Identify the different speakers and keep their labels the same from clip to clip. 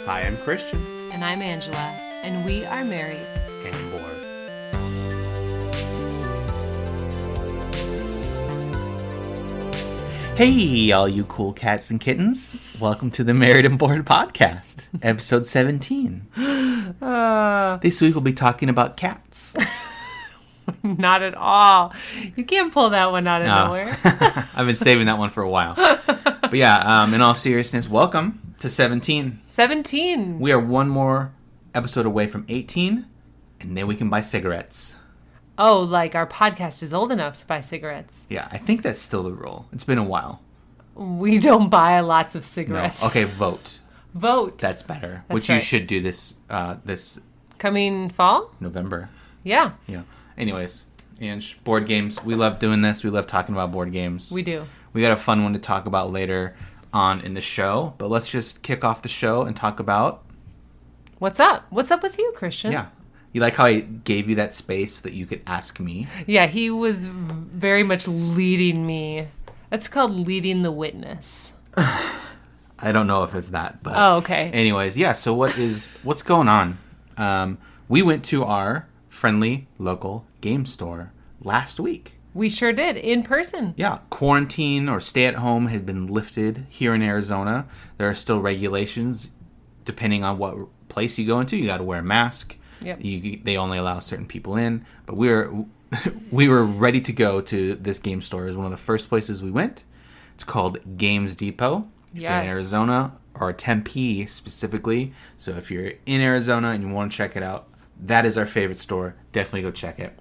Speaker 1: Hi, I'm Christian.
Speaker 2: And I'm Angela, and we are married
Speaker 1: And bored. Hey, all you cool cats and kittens. Welcome to the Married and Bored podcast, episode 17. This week we'll be talking about cats.
Speaker 2: Not at all. You can't pull that one out of nowhere.
Speaker 1: I've been saving that one for a while. But yeah, in all seriousness, welcome to 17.
Speaker 2: 17.
Speaker 1: We are one more episode away from 18, and then we can buy cigarettes.
Speaker 2: Oh, like our podcast is old enough to buy cigarettes.
Speaker 1: Yeah, I think that's still the rule. It's been a while.
Speaker 2: We don't buy lots of cigarettes.
Speaker 1: No. Okay, vote.
Speaker 2: Vote.
Speaker 1: That's better.
Speaker 2: That's
Speaker 1: Which
Speaker 2: right.
Speaker 1: you should do this
Speaker 2: Coming fall?
Speaker 1: November.
Speaker 2: Yeah.
Speaker 1: Yeah. Anyways, Ange, board games. We love doing this. We love talking about board games.
Speaker 2: We do.
Speaker 1: We got a fun one to talk about later on in the show. But let's just kick off the show and talk about...
Speaker 2: What's up? What's up with you, Christian?
Speaker 1: Yeah. You like how I gave you that space so that you could ask me?
Speaker 2: Yeah, he was very much leading me. That's called leading the witness.
Speaker 1: I don't know if it's that, but...
Speaker 2: Oh, okay.
Speaker 1: Anyways, yeah, so what's going on? We went to our friendly local game store last week.
Speaker 2: We sure did, in person.
Speaker 1: Yeah, quarantine or stay at home has been lifted here in Arizona. There are still regulations depending on what place you go into. You got to wear a mask.
Speaker 2: Yep.
Speaker 1: They only allow certain people in. But we were ready to go to this game store. It was one of the first places we went. It's called Games Depot. It's
Speaker 2: Yes.
Speaker 1: in Arizona, or Tempe specifically. So if you're in Arizona and you want to check it out, that is our favorite store. Definitely go check it.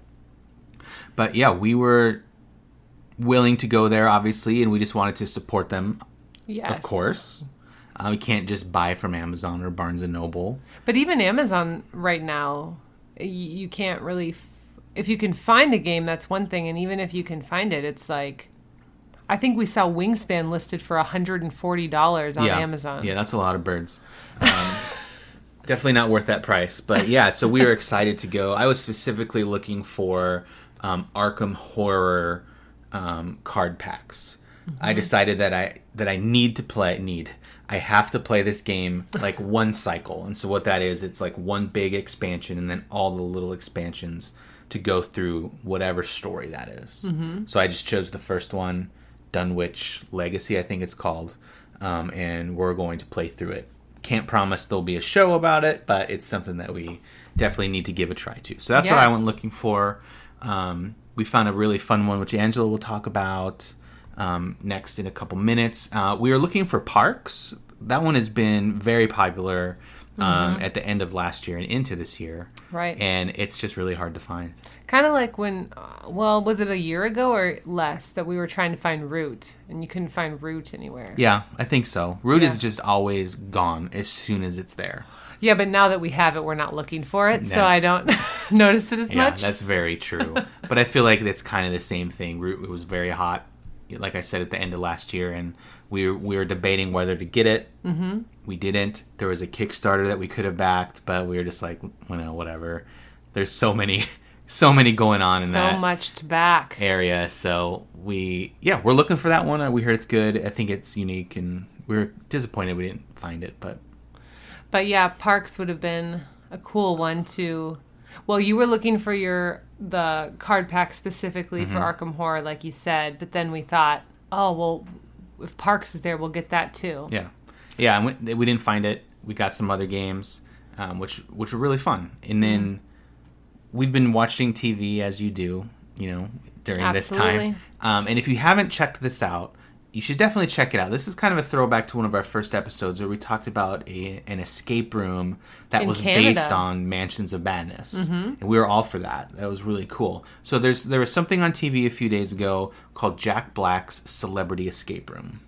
Speaker 1: But yeah, we were willing to go there, obviously, and we just wanted to support them,
Speaker 2: Yes.
Speaker 1: of course. We can't just buy from Amazon or Barnes & Noble.
Speaker 2: But even Amazon right now, you can't really... If you can find a game, that's one thing. And even if you can find it, it's like... I think we saw Wingspan listed for $140 on Amazon.
Speaker 1: Yeah, that's a lot of birds. Definitely not worth that price. But yeah, so we were excited to go. I was specifically looking for Arkham Horror card packs. Mm-hmm. I decided that I need to play... I have to play this game like one cycle. And so what that is, it's like one big expansion and then all the little expansions to go through whatever story that is. Mm-hmm. So I just chose the first one, Dunwich Legacy, I think it's called. And we're going to play through it. Can't promise there'll be a show about it, but it's something that we definitely need to give a try to. So that's what I went looking for. We found a really fun one, which Angela will talk about next in a couple minutes. We were looking for Parks. That one has been very popular at the end of last year and into this year.
Speaker 2: Right.
Speaker 1: And it's just really hard to find.
Speaker 2: Kind of like when, was it a year ago or less that we were trying to find Root, and you couldn't find Root anywhere?
Speaker 1: Yeah, I think so. Root is just always gone as soon as it's there.
Speaker 2: Yeah, but now that we have it, we're not looking for it, so I don't notice it as much.
Speaker 1: Yeah, that's very true. But I feel like that's kind of the same thing. Root, it was very hot, like I said, at the end of last year, and we were debating whether to get it. Mm-hmm. We didn't. There was a Kickstarter that we could have backed, but we were just like, whatever. There's so many going on in that.
Speaker 2: So much to back.
Speaker 1: Area. So we're looking for that one. We heard it's good. I think it's unique, and we were disappointed we didn't find it,
Speaker 2: But yeah, Parks would have been a cool one to... Well, you were looking for the card pack specifically for Arkham Horror, like you said, but then we thought, oh, well, if Parks is there, we'll get that too.
Speaker 1: Yeah. Yeah, and we didn't find it. We got some other games, which were really fun. And then we've been watching TV, as you do, during this time. And if you haven't checked this out, you should definitely check it out. This is kind of a throwback to one of our first episodes where we talked about an escape room that was based on Mansions of Madness. Mm-hmm. And we were all for that. That was really cool. So there was something on TV a few days ago called Jack Black's Celebrity Escape Room.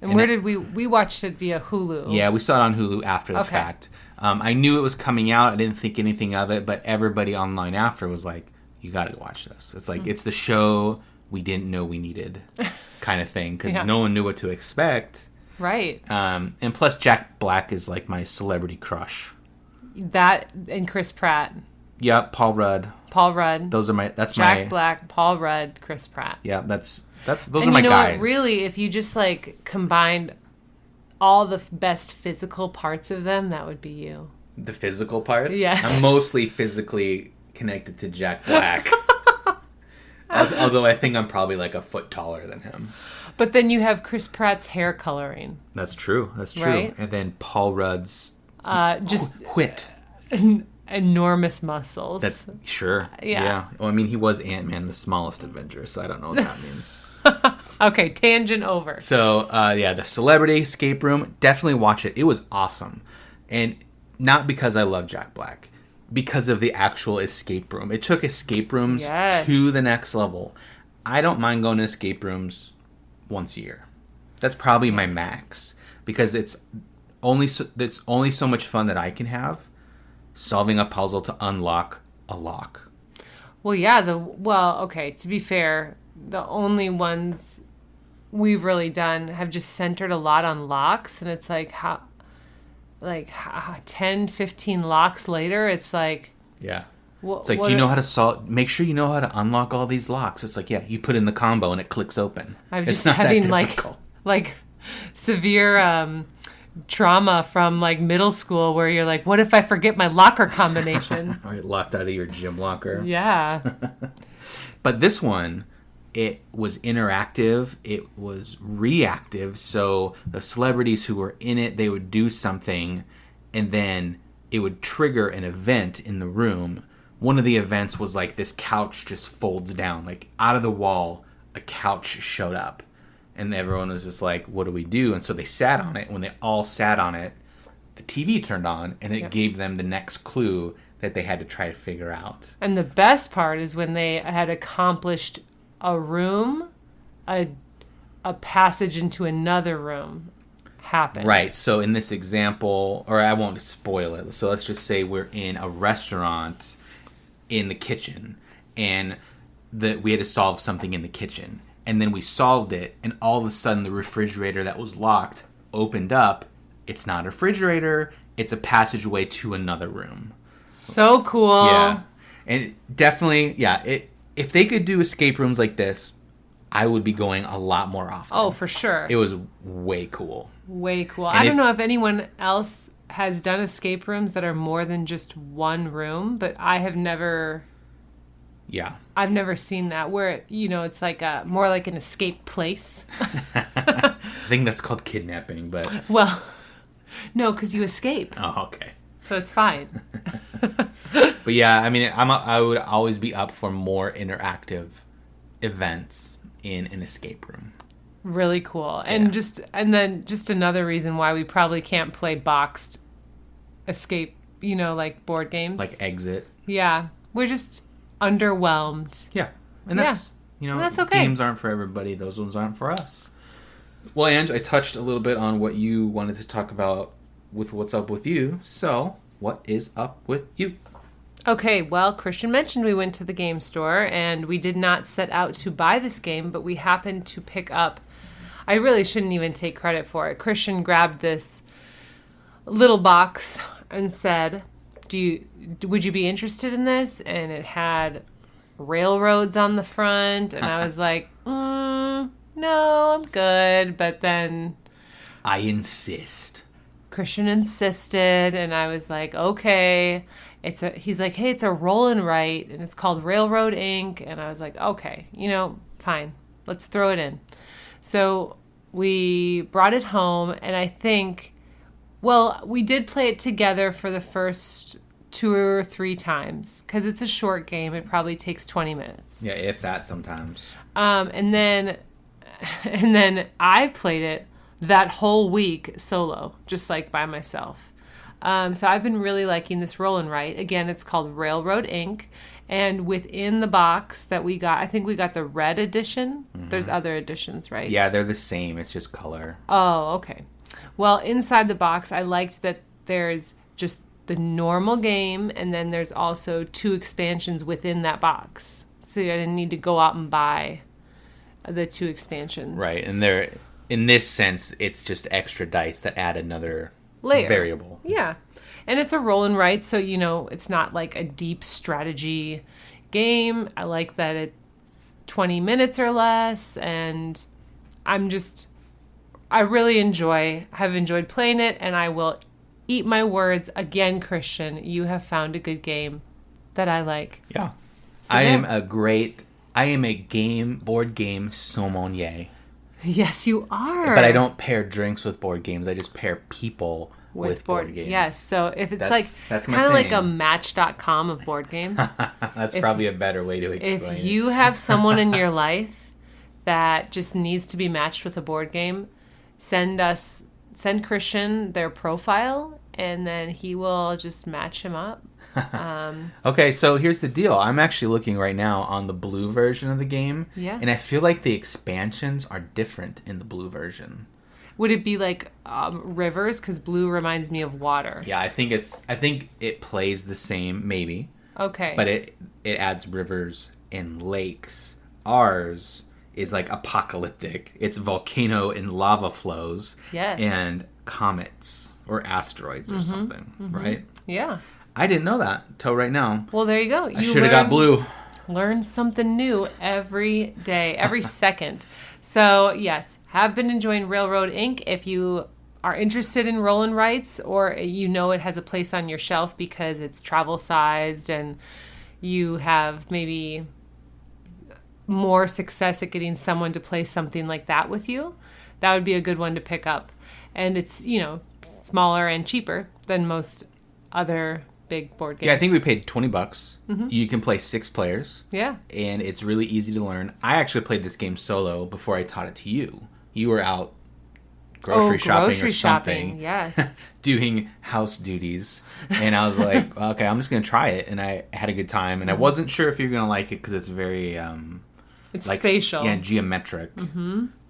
Speaker 2: And where did we watched it via Hulu?
Speaker 1: Yeah, we saw it on Hulu after the fact. I knew it was coming out. I didn't think anything of it, but everybody online after was like, you got to watch this. It's like, it's the show we didn't know we needed kind of thing, because no one knew what to expect.
Speaker 2: Right.
Speaker 1: And plus, Jack Black is like my celebrity crush.
Speaker 2: That and Chris Pratt.
Speaker 1: Yep, Paul Rudd. Those are
Speaker 2: Jack Black, Paul Rudd, Chris Pratt.
Speaker 1: Yeah, those are my guys.
Speaker 2: What, really, if you just like combined all the best physical parts of them, that would be you.
Speaker 1: The physical parts?
Speaker 2: Yes.
Speaker 1: I'm mostly physically connected to Jack Black. Although I think I'm probably like a foot taller than him.
Speaker 2: But then you have Chris Pratt's hair coloring.
Speaker 1: That's true. That's true.
Speaker 2: Right?
Speaker 1: And then Paul Rudd's
Speaker 2: just
Speaker 1: wit.
Speaker 2: Enormous muscles.
Speaker 1: That's sure.
Speaker 2: Yeah.
Speaker 1: Well, I mean, he was Ant-Man, the smallest Avenger, so I don't know what that means.
Speaker 2: Okay, tangent over.
Speaker 1: So, the Celebrity Escape Room, definitely watch it. It was awesome. And not because I love Jack Black, because of the actual escape room. It took escape rooms to the next level. I don't mind going to escape rooms once a year. That's probably my max, because it's only so much fun that I can have solving a puzzle to unlock a lock.
Speaker 2: Well, yeah, okay, to be fair, the only ones we've really done have just centered a lot on locks, and it's like 10, 15 locks later, it's like...
Speaker 1: Yeah. It's like, do you know how to solve... Make sure you know how to unlock all these locks. It's like, yeah, you put in the combo and it clicks open.
Speaker 2: I'm just having like severe trauma from like middle school where you're like, what if I forget my locker combination?
Speaker 1: Or you're locked out of your gym locker.
Speaker 2: Yeah.
Speaker 1: But this one, it was interactive. It was reactive. So the celebrities who were in it, they would do something, and then it would trigger an event in the room. One of the events was like this couch just folds down. Like out of the wall, a couch showed up. And everyone was just like, what do we do? And so they sat on it. When they all sat on it, the TV turned on, and it gave them the next clue that they had to try to figure out.
Speaker 2: And the best part is when they had accomplished a room, a passage into another room happened.
Speaker 1: Right. So in this example, or I won't spoil it. So let's just say we're in a restaurant in the kitchen, and we had to solve something in the kitchen. And then we solved it, and all of a sudden the refrigerator that was locked opened up. It's not a refrigerator. It's a passageway to another room.
Speaker 2: So cool.
Speaker 1: Yeah. And definitely, if they could do escape rooms like this, I would be going a lot more often.
Speaker 2: Oh, for sure.
Speaker 1: It was way cool.
Speaker 2: Way cool. I don't know if anyone else has done escape rooms that are more than just one room, but I have never...
Speaker 1: Yeah.
Speaker 2: I've never seen that where, it's like more like an escape place.
Speaker 1: I think that's called kidnapping, but...
Speaker 2: Well, no, because you escape.
Speaker 1: Oh, okay.
Speaker 2: So it's fine.
Speaker 1: But yeah, I mean, I would always be up for more interactive events in an escape room.
Speaker 2: Really cool. And then another reason why we probably can't play boxed escape, like board games.
Speaker 1: Like Exit.
Speaker 2: Yeah. We're just... underwhelmed.
Speaker 1: Yeah. And that's,
Speaker 2: that's okay.
Speaker 1: Games aren't for everybody. Those ones aren't for us. Well, Ange, I touched a little bit on what you wanted to talk about with what's up with you. So, what is up with you?
Speaker 2: Okay, well, Christian mentioned we went to the game store, and we did not set out to buy this game, but we happened to pick up... I really shouldn't even take credit for it. Christian grabbed this little box and said... would you be interested in this? And it had railroads on the front, and I was like, no, I'm good. But then
Speaker 1: I insist.
Speaker 2: Christian insisted, and I was like, okay. He's like, hey, it's a roll and write, and it's called Railroad Inc. And I was like, okay, fine, let's throw it in. So we brought it home, and I think... Well, we did play it together for the first 2 or 3 times because it's a short game. It probably takes 20 minutes.
Speaker 1: Yeah, if that sometimes.
Speaker 2: And then I played it that whole week solo, just like by myself. So I've been really liking this roll and write. Again, it's called Railroad Inc. And within the box that we got, I think we got the red edition. Mm-hmm. There's other editions, right?
Speaker 1: Yeah, they're the same. It's just color.
Speaker 2: Oh, okay. Well, inside the box, I liked that there's just the normal game, and then there's also 2 expansions within that box. So I didn't need to go out and buy the 2 expansions.
Speaker 1: Right, and in this sense, it's just extra dice that add another
Speaker 2: layer.
Speaker 1: Variable.
Speaker 2: Yeah, and it's a roll and write, so it's not like a deep strategy game. I like that it's 20 minutes or less, and I'm just... I really have enjoyed playing it, and I will eat my words again, Christian. You have found a good game that I like.
Speaker 1: Yeah.
Speaker 2: So
Speaker 1: I am a board game sommelier.
Speaker 2: Yes, you are.
Speaker 1: But I don't pair drinks with board games. I just pair people with board games.
Speaker 2: Yes, so if it's
Speaker 1: that's
Speaker 2: kind of like a
Speaker 1: thing.
Speaker 2: Match.com of board games.
Speaker 1: That's probably a better way to explain it.
Speaker 2: If you have someone in your life that just needs to be matched with a board game, send Christian their profile, and then he will just match him up.
Speaker 1: Okay, so here's the deal. I'm actually looking right now on the blue version of the game.
Speaker 2: Yeah.
Speaker 1: And I feel like the expansions are different in the blue version.
Speaker 2: Would it be like rivers? Because blue reminds me of water.
Speaker 1: Yeah, I think it plays the same, maybe.
Speaker 2: Okay.
Speaker 1: But it adds rivers and lakes. Ours is like apocalyptic. It's volcano and lava flows.
Speaker 2: Yes.
Speaker 1: And comets or asteroids or something, right?
Speaker 2: Yeah.
Speaker 1: I didn't know that till right now.
Speaker 2: Well, there you go.
Speaker 1: I should have got blue.
Speaker 2: Learn something new every day, every second. So, yes, have been enjoying Railroad Inc. If you are interested in roll and rights, or you know it has a place on your shelf because it's travel sized and you have maybe more success at getting someone to play something like that with you, that would be a good one to pick up. And it's, smaller and cheaper than most other big board games.
Speaker 1: Yeah, I think we paid $20. You can play 6 players.
Speaker 2: Yeah.
Speaker 1: And it's really easy to learn. I actually played this game solo before I taught it to you. You were out grocery shopping or something.
Speaker 2: Yes.
Speaker 1: Doing house duties. And I was like, okay, I'm just going to try it. And I had a good time. And I wasn't sure if you're going to like it because it's very...
Speaker 2: it's spatial.
Speaker 1: Yeah, geometric.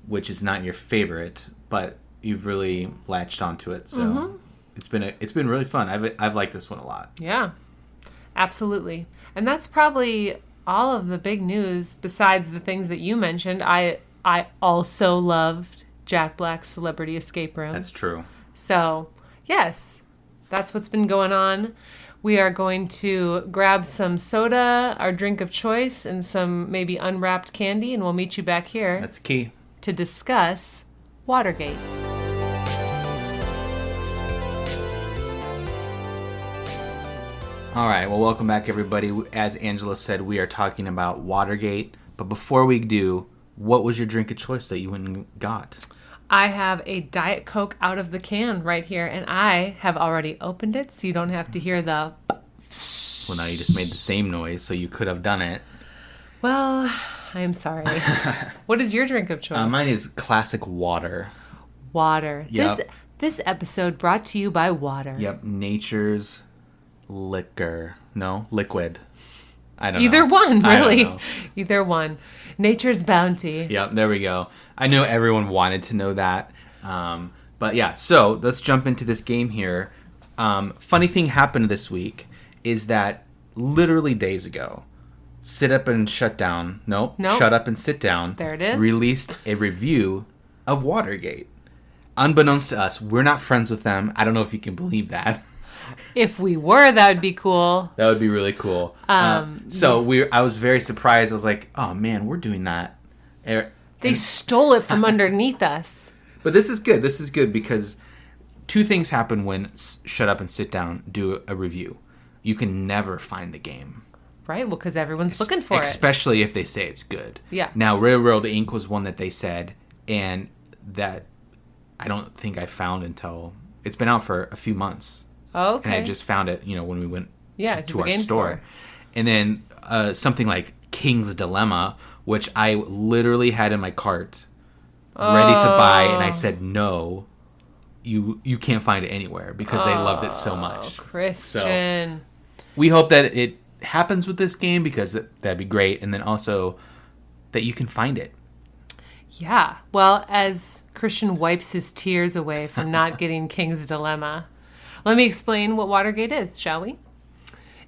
Speaker 1: Which is not your favorite, but you've really latched onto it. So... It's been really fun. I've liked this one a lot.
Speaker 2: Yeah, absolutely. And that's probably all of the big news besides the things that you mentioned. I also loved Jack Black's Celebrity Escape Room.
Speaker 1: That's true.
Speaker 2: So, yes, that's what's been going on. We are going to grab some soda, our drink of choice, and some maybe unwrapped candy, and we'll meet you back here.
Speaker 1: That's key.
Speaker 2: To discuss Watergate.
Speaker 1: All right, well, welcome back, everybody. As Angela said, we are talking about Watergate. But before we do, what was your drink of choice that you went and got?
Speaker 2: I have a Diet Coke out of the can right here, and I have already opened it, so you don't have to hear the...
Speaker 1: Well, now you just made the same noise, so you could have done it.
Speaker 2: Well, I am sorry. What is your drink of choice?
Speaker 1: Mine is classic water.
Speaker 2: Water.
Speaker 1: Yep.
Speaker 2: This episode brought to you by water.
Speaker 1: Yep, nature's... liquid. I don't know.
Speaker 2: Either one, really.
Speaker 1: I don't know.
Speaker 2: Either one. Nature's bounty.
Speaker 1: Yep, there we go. I know everyone wanted to know that. But yeah, so let's jump into this game here. Funny thing happened this week is that literally days ago, Shut Up and Sit Down.
Speaker 2: There it is.
Speaker 1: Released a review of Watergate. Unbeknownst to us, we're not friends with them. I don't know if you can believe that.
Speaker 2: If we were, that would be cool.
Speaker 1: That would be really cool. I was very surprised. I was like, oh man, we're doing that.
Speaker 2: They stole it from underneath us.
Speaker 1: But this is good. This is good because 2 things happen when Shut Up and Sit Down do a review. You can never find the game.
Speaker 2: Right, well, because everyone's looking for it.
Speaker 1: Especially if they say it's good.
Speaker 2: Yeah.
Speaker 1: Now, Railroad Inc. was one that they said, and that I don't think I found until... It's been out for a few months.
Speaker 2: Oh, okay.
Speaker 1: And I just found it, when we went to our
Speaker 2: game
Speaker 1: store. And then something like King's Dilemma, which I literally had in my cart, ready to buy, and I said, no, you can't find it anywhere because they loved it so much.
Speaker 2: Christian.
Speaker 1: So, we hope that it happens with this game because that'd be great, and then also that you can find it.
Speaker 2: Yeah. Well, as Christian wipes his tears away from not getting King's Dilemma, let me explain what Watergate is, shall we?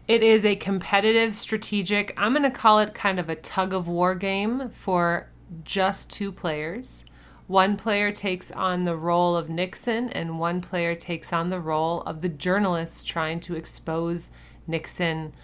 Speaker 2: It is a competitive, strategic, I'm going to call it kind of a tug-of-war game for just 2 players. One player takes on the role of Nixon, and one player takes on the role of the journalist trying to expose Nixon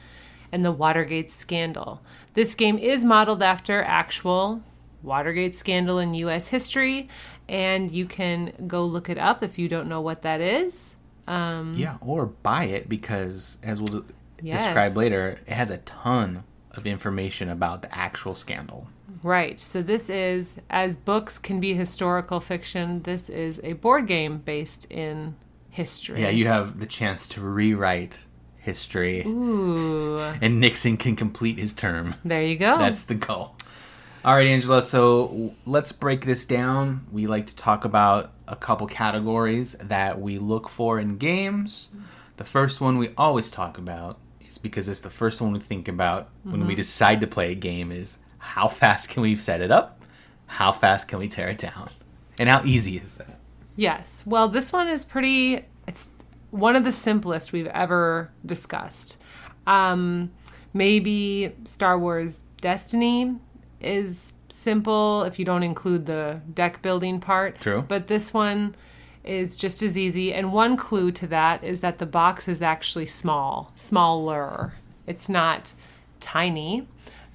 Speaker 2: and the Watergate scandal. This game is modeled after actual Watergate scandal in U.S. history, and you can go look it up if you don't know what that is.
Speaker 1: Yeah, or buy it because, as we'll
Speaker 2: Yes.
Speaker 1: describe later, it has a ton of information about the actual scandal.
Speaker 2: Right. So this is, as books can be historical fiction, this is a board game based in history.
Speaker 1: Yeah, you have the chance to rewrite history.
Speaker 2: Ooh.
Speaker 1: And Nixon can complete his term.
Speaker 2: There you go.
Speaker 1: That's the goal. All right, Angela, so let's break this down. We like to talk about a couple categories that we look for in games. The first one we always talk about is because it's the first one we think about when we decide to play a game is how fast can we set it up? How fast can we tear it down? And how easy is that?
Speaker 2: Yes. Well, this one is it's one of the simplest we've ever discussed. Maybe Star Wars Destiny is simple if you don't include the deck building part.
Speaker 1: True.
Speaker 2: But this one is just as easy. And one clue to that is that the box is actually smaller. It's not tiny,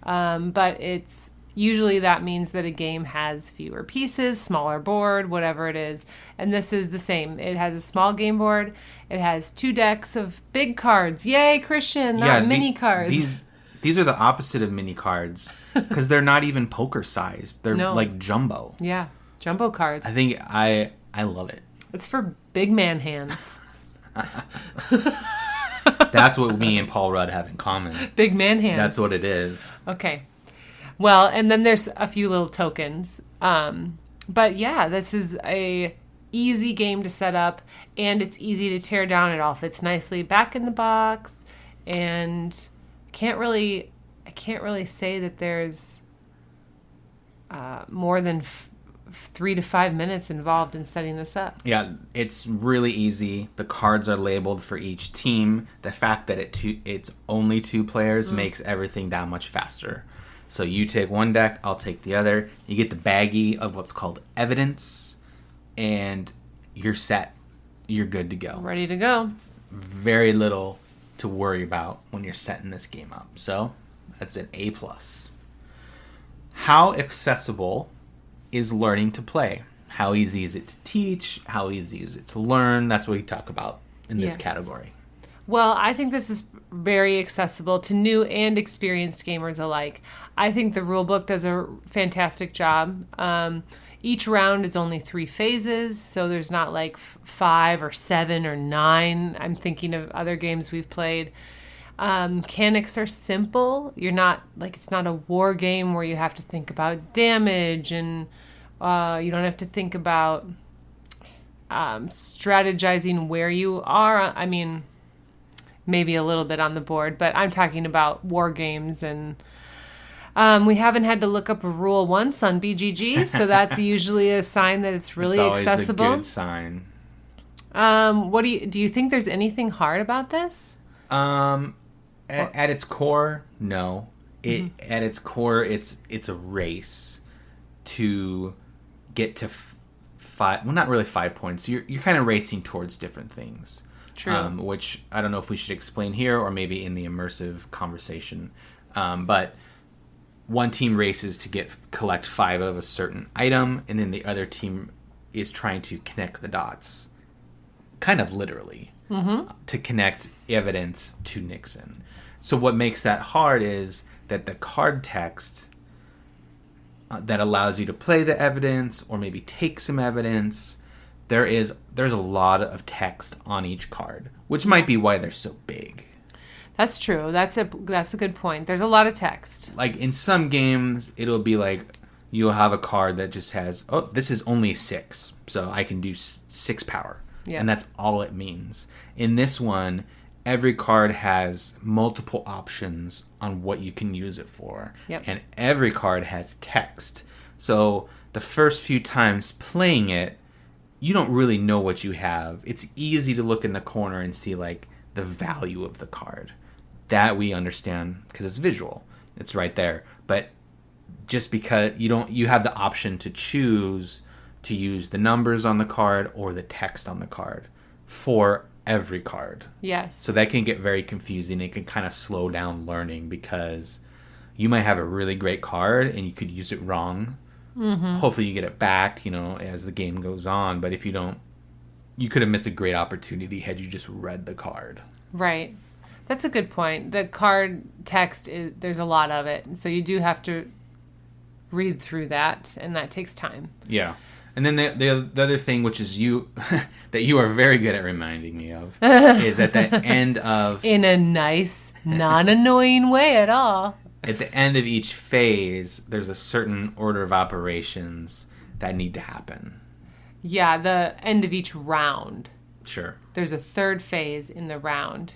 Speaker 2: but it's usually that means that a game has fewer pieces, smaller board, whatever it is. And this is the same. It has a small game board. It has 2 decks of big cards. Yay, Christian, not mini cards.
Speaker 1: These are the opposite of mini cards because they're not even poker sized. They're like jumbo.
Speaker 2: Yeah, jumbo cards.
Speaker 1: I think I love it.
Speaker 2: It's for big man hands.
Speaker 1: That's what me and Paul Rudd have in common.
Speaker 2: Big man hands.
Speaker 1: That's what it is.
Speaker 2: Okay. Well, and then there's a few little tokens. But yeah, this is a easy game to set up, and it's easy to tear down. It all fits nicely back in the box, and I can't really say that there's more than 3 to 5 minutes involved in setting this up.
Speaker 1: Yeah, it's really easy. The cards are labeled for each team. The fact that it's only 2 players makes everything that much faster. So you take one deck, I'll take the other. You get the baggie of what's called evidence, and you're set. You're good to go.
Speaker 2: Ready to go.
Speaker 1: Very little to worry about when you're setting this game up. So that's an A+. How accessible is learning to play? How easy is it to teach? How easy is it to learn? That's what we talk about in this category.
Speaker 2: Well, I think this is very accessible to new and experienced gamers alike. I think the rulebook does a fantastic job. Each round is only 3 phases, so there's not like 5 or 7 or 9. I'm thinking of other games we've played. Mechanics are simple. You're not it's not a war game where you have to think about damage, and you don't have to think about strategizing where you are. I mean, maybe a little bit on the board, but I'm talking about war games, and we haven't had to look up a rule once on BGG, so that's usually a sign that it's really accessible.
Speaker 1: It's always a good sign.
Speaker 2: What do you think there's anything hard about this?
Speaker 1: At its core, no. At its core, it's a race to get to 5. Well, not really 5 points. You're kind of racing towards different things.
Speaker 2: True.
Speaker 1: Which I don't know if we should explain here or maybe in the immersive conversation. But one team races to collect 5 of a certain item, and then the other team is trying to connect the dots, kind of literally, to connect evidence to Nixon. So what makes that hard is that the card text that allows you to play the evidence or maybe take some evidence, there's a lot of text on each card, which might be why they're so big.
Speaker 2: That's true. That's a good point. There's a lot of text.
Speaker 1: Like in some games, it'll be like you'll have a card that just has, this is only 6, so I can do 6 power. Yeah. And that's all it means. In this one, every card has multiple options on what you can use it for.
Speaker 2: Yep.
Speaker 1: And every card has text. So the first few times playing it, you don't really know what you have. It's easy to look in the corner and see like the value of the card. That we understand because it's visual. It's right there. But just because you have the option to choose to use the numbers on the card or the text on the card for every card.
Speaker 2: Yes.
Speaker 1: So that can get very confusing. It can kind of slow down learning because you might have a really great card and you could use it wrong, Hopefully you get it back, as the game goes on. But if you don't, you could have missed a great opportunity had you just read the card.
Speaker 2: Right. That's a good point. The card text, there's a lot of it. So you do have to read through that, and that takes time.
Speaker 1: Yeah. And then the other thing, which is that you are very good at reminding me of, is at the end of...
Speaker 2: In a nice, non-annoying way at all.
Speaker 1: At the end of each phase, there's a certain order of operations that need to happen.
Speaker 2: Yeah, the end of each round.
Speaker 1: Sure.
Speaker 2: There's a third phase in the round.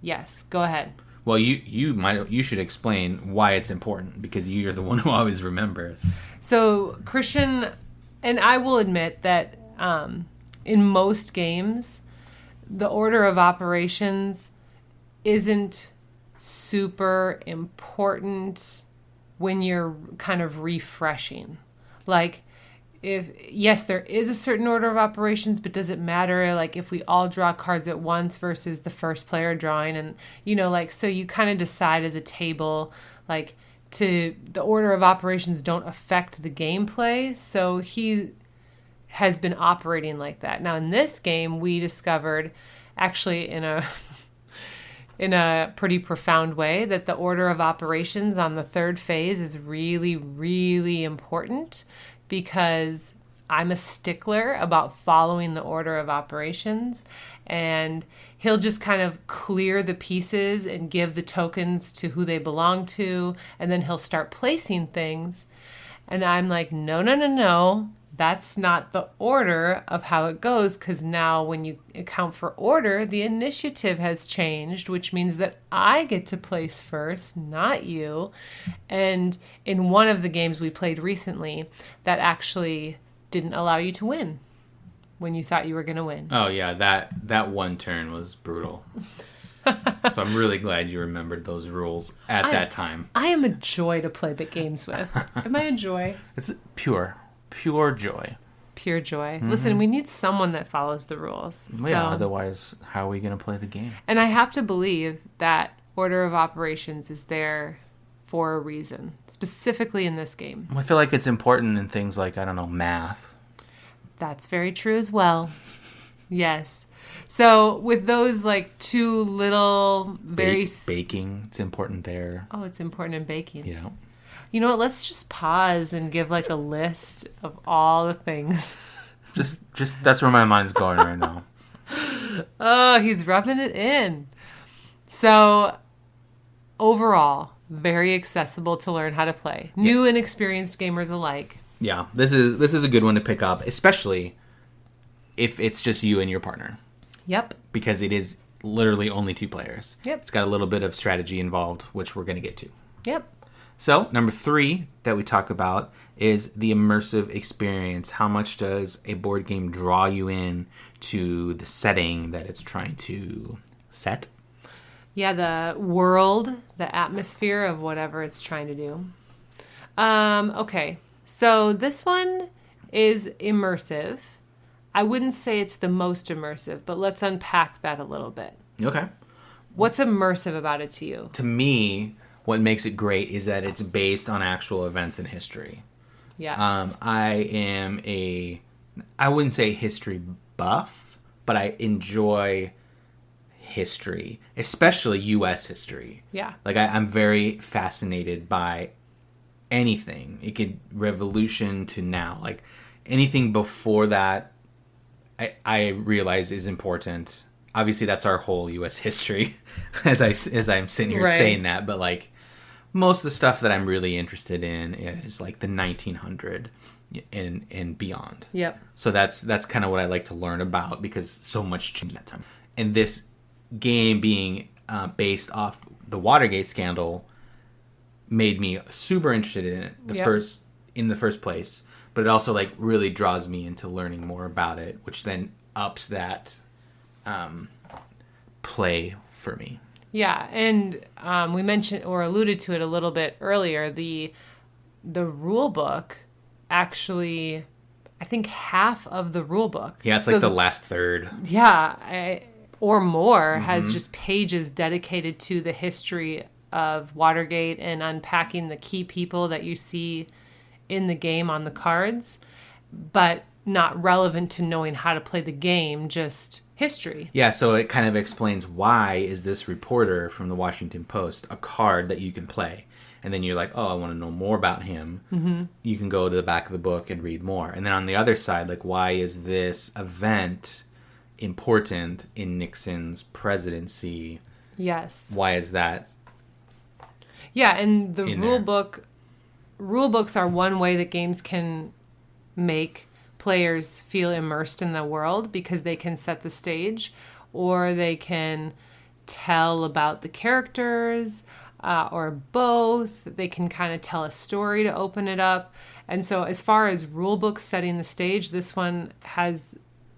Speaker 2: Yes, go ahead.
Speaker 1: Well, you should explain why it's important, because you're the one who always remembers.
Speaker 2: So Christian, and I will admit that in most games, the order of operations isn't super important when you're kind of refreshing. Like, yes, there is a certain order of operations, but does it matter, like, if we all draw cards at once versus the first player drawing? And, so you kind of decide as a table, like, the order of operations don't affect the gameplay. So he has been operating like that. Now, in this game, we discovered, actually in a pretty profound way, that the order of operations on the third phase is really, really important, because I'm a stickler about following the order of operations, and he'll just kind of clear the pieces and give the tokens to who they belong to, and then he'll start placing things. And I'm like, no. That's not the order of how it goes, because now when you account for order, the initiative has changed, which means that I get to place first, not you. And in one of the games we played recently, that actually didn't allow you to win when you thought you were going to win.
Speaker 1: Oh, yeah, that one turn was brutal. So I'm really glad you remembered those rules at that time.
Speaker 2: I am a joy to play big games with. Am I a joy?
Speaker 1: It's pure joy.
Speaker 2: Pure joy. Mm-hmm. Listen, we need someone that follows the rules.
Speaker 1: Yeah, otherwise, how are we going to play the game?
Speaker 2: And I have to believe that order of operations is there for a reason, specifically in this game.
Speaker 1: I feel like it's important in things like, I don't know, math.
Speaker 2: That's very true as well. Yes. So with those like two little very...
Speaker 1: Baking, it's important there.
Speaker 2: Oh, it's important in baking.
Speaker 1: Yeah.
Speaker 2: You know what? Let's just pause and give like a list of all the things.
Speaker 1: just that's where my mind's going right now.
Speaker 2: Oh, he's rubbing it in. So overall, very accessible to learn how to play. New and experienced gamers alike.
Speaker 1: Yeah, this is a good one to pick up, especially if it's just you and your partner.
Speaker 2: Yep.
Speaker 1: Because it is literally only 2 players.
Speaker 2: Yep.
Speaker 1: It's got a little bit of strategy involved, which we're going to get to.
Speaker 2: Yep.
Speaker 1: So, number 3 that we talk about is the immersive experience. How much does a board game draw you in to the setting that it's trying to set?
Speaker 2: Yeah, the world, the atmosphere of whatever it's trying to do. Okay, so this one is immersive. I wouldn't say it's the most immersive, but let's unpack that a little bit.
Speaker 1: Okay.
Speaker 2: What's immersive about it to you?
Speaker 1: To me, what makes it great is that it's based on actual events in history.
Speaker 2: Yes.
Speaker 1: I am I wouldn't say history buff, but I enjoy history, especially U.S. history.
Speaker 2: Yeah.
Speaker 1: Like I'm very fascinated by anything. It could revolution to now. Like anything before that, I realize is important. Obviously, that's our whole U.S. history, as I'm sitting here saying that. But like most of the stuff that I'm really interested in is like the 1900 and beyond.
Speaker 2: Yep.
Speaker 1: So that's kind of what I like to learn about, because so much changed that time. And this game being based off the Watergate scandal made me super interested in it in the first place. But it also like really draws me into learning more about it, which then ups that play for me.
Speaker 2: Yeah, and we mentioned or alluded to it a little bit earlier. The rule book actually, I think half of the rule book.
Speaker 1: Yeah, it's like the last third.
Speaker 2: Yeah, or more has just pages dedicated to the history of Watergate and unpacking the key people that you see in the game on the cards, but not relevant to knowing how to play the game, just history.
Speaker 1: Yeah, so it kind of explains why is this reporter from the Washington Post a card that you can play. And then you're like, oh, I want to know more about him. Mm-hmm. You can go to the back of the book and read more. And then on the other side, like, why is this event important in Nixon's presidency?
Speaker 2: Yes.
Speaker 1: Why is that?
Speaker 2: Yeah, and the rule books are one way that games can make players feel immersed in the world because they can set the stage, or they can tell about the characters, or both. They can kind of tell a story to open it up. And so as far as rule books setting the stage, this one has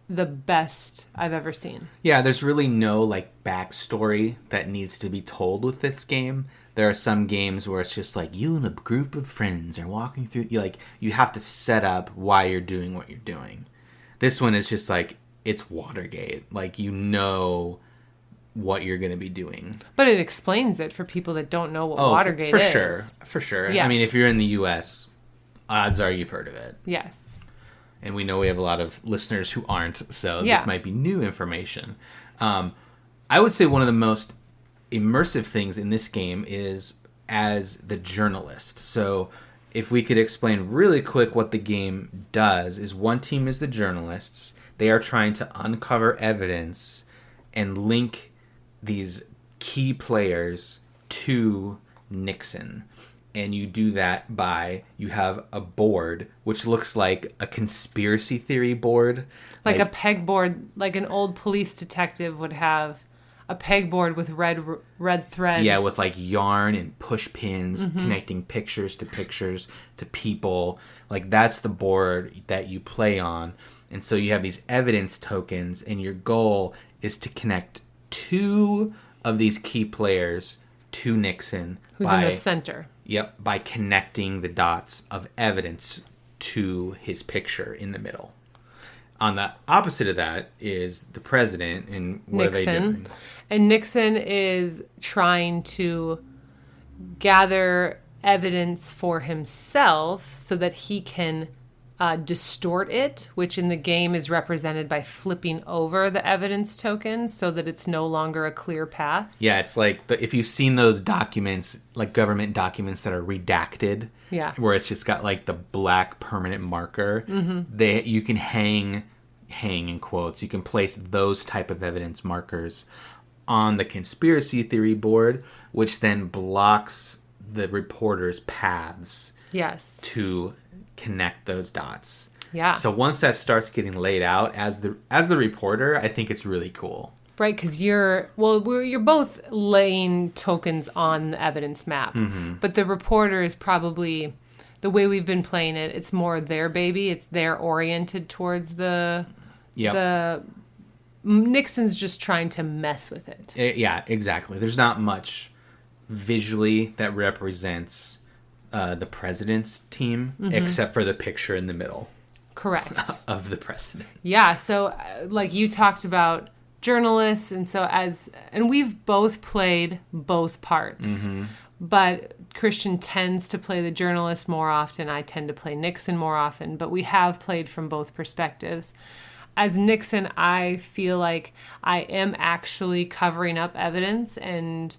Speaker 2: the best I've ever seen.
Speaker 1: Yeah, there's really no like backstory that needs to be told with this game. There are some games where it's just like you and a group of friends are walking through. You have to set up why you're doing what you're doing. This one is just like it's Watergate. Like you know what you're going to be doing.
Speaker 2: But it explains it for people that don't know what Watergate is.
Speaker 1: For sure.
Speaker 2: Yes.
Speaker 1: I mean, if you're in the U.S., odds are you've heard of it.
Speaker 2: Yes.
Speaker 1: And we know we have a lot of listeners who aren't, so this might be new information. I would say one of the most immersive things in this game is as the journalist. So if we could explain really quick what the game does is one team is the journalists. They are trying to uncover evidence and link these key players to Nixon. And you do that by, you have a board, which looks like a conspiracy theory board.
Speaker 2: Like a pegboard, like an old police detective would have a pegboard with red thread.
Speaker 1: Yeah, with like yarn and push pins connecting pictures to people. Like that's the board that you play on. And so you have these evidence tokens, and your goal is to connect two of these key players to Nixon.
Speaker 2: Who's in the center.
Speaker 1: Yep, by connecting the dots of evidence to his picture in the middle. On the opposite of that is the president, and what Nixon. Are they doing?
Speaker 2: And Nixon is trying to gather evidence for himself so that he can distort it, which in the game is represented by flipping over the evidence token so that it's no longer a clear path.
Speaker 1: Yeah, it's like if you've seen those documents, like government documents that are redacted, where it's just got like the black permanent marker, you can hang in quotes, you can place those type of evidence markers on the conspiracy theory board, which then blocks the reporter's paths to connect those dots.
Speaker 2: Yeah.
Speaker 1: So once that starts getting laid out as the reporter, I think it's really cool.
Speaker 2: Right, because you're both laying tokens on the evidence map, but the reporter is probably, the way we've been playing it, it's more their baby. It's they're oriented towards the Nixon's just trying to mess with it.
Speaker 1: Yeah, exactly. There's not much visually that represents the president's team, except for the picture in the middle.
Speaker 2: Correct.
Speaker 1: Of the president. Yeah,
Speaker 2: so like you talked about journalists, and we've both played both parts. But Christian tends to play the journalist more often. I tend to play Nixon more often, but we have played from both perspectives. As Nixon, I feel like I am actually covering up evidence and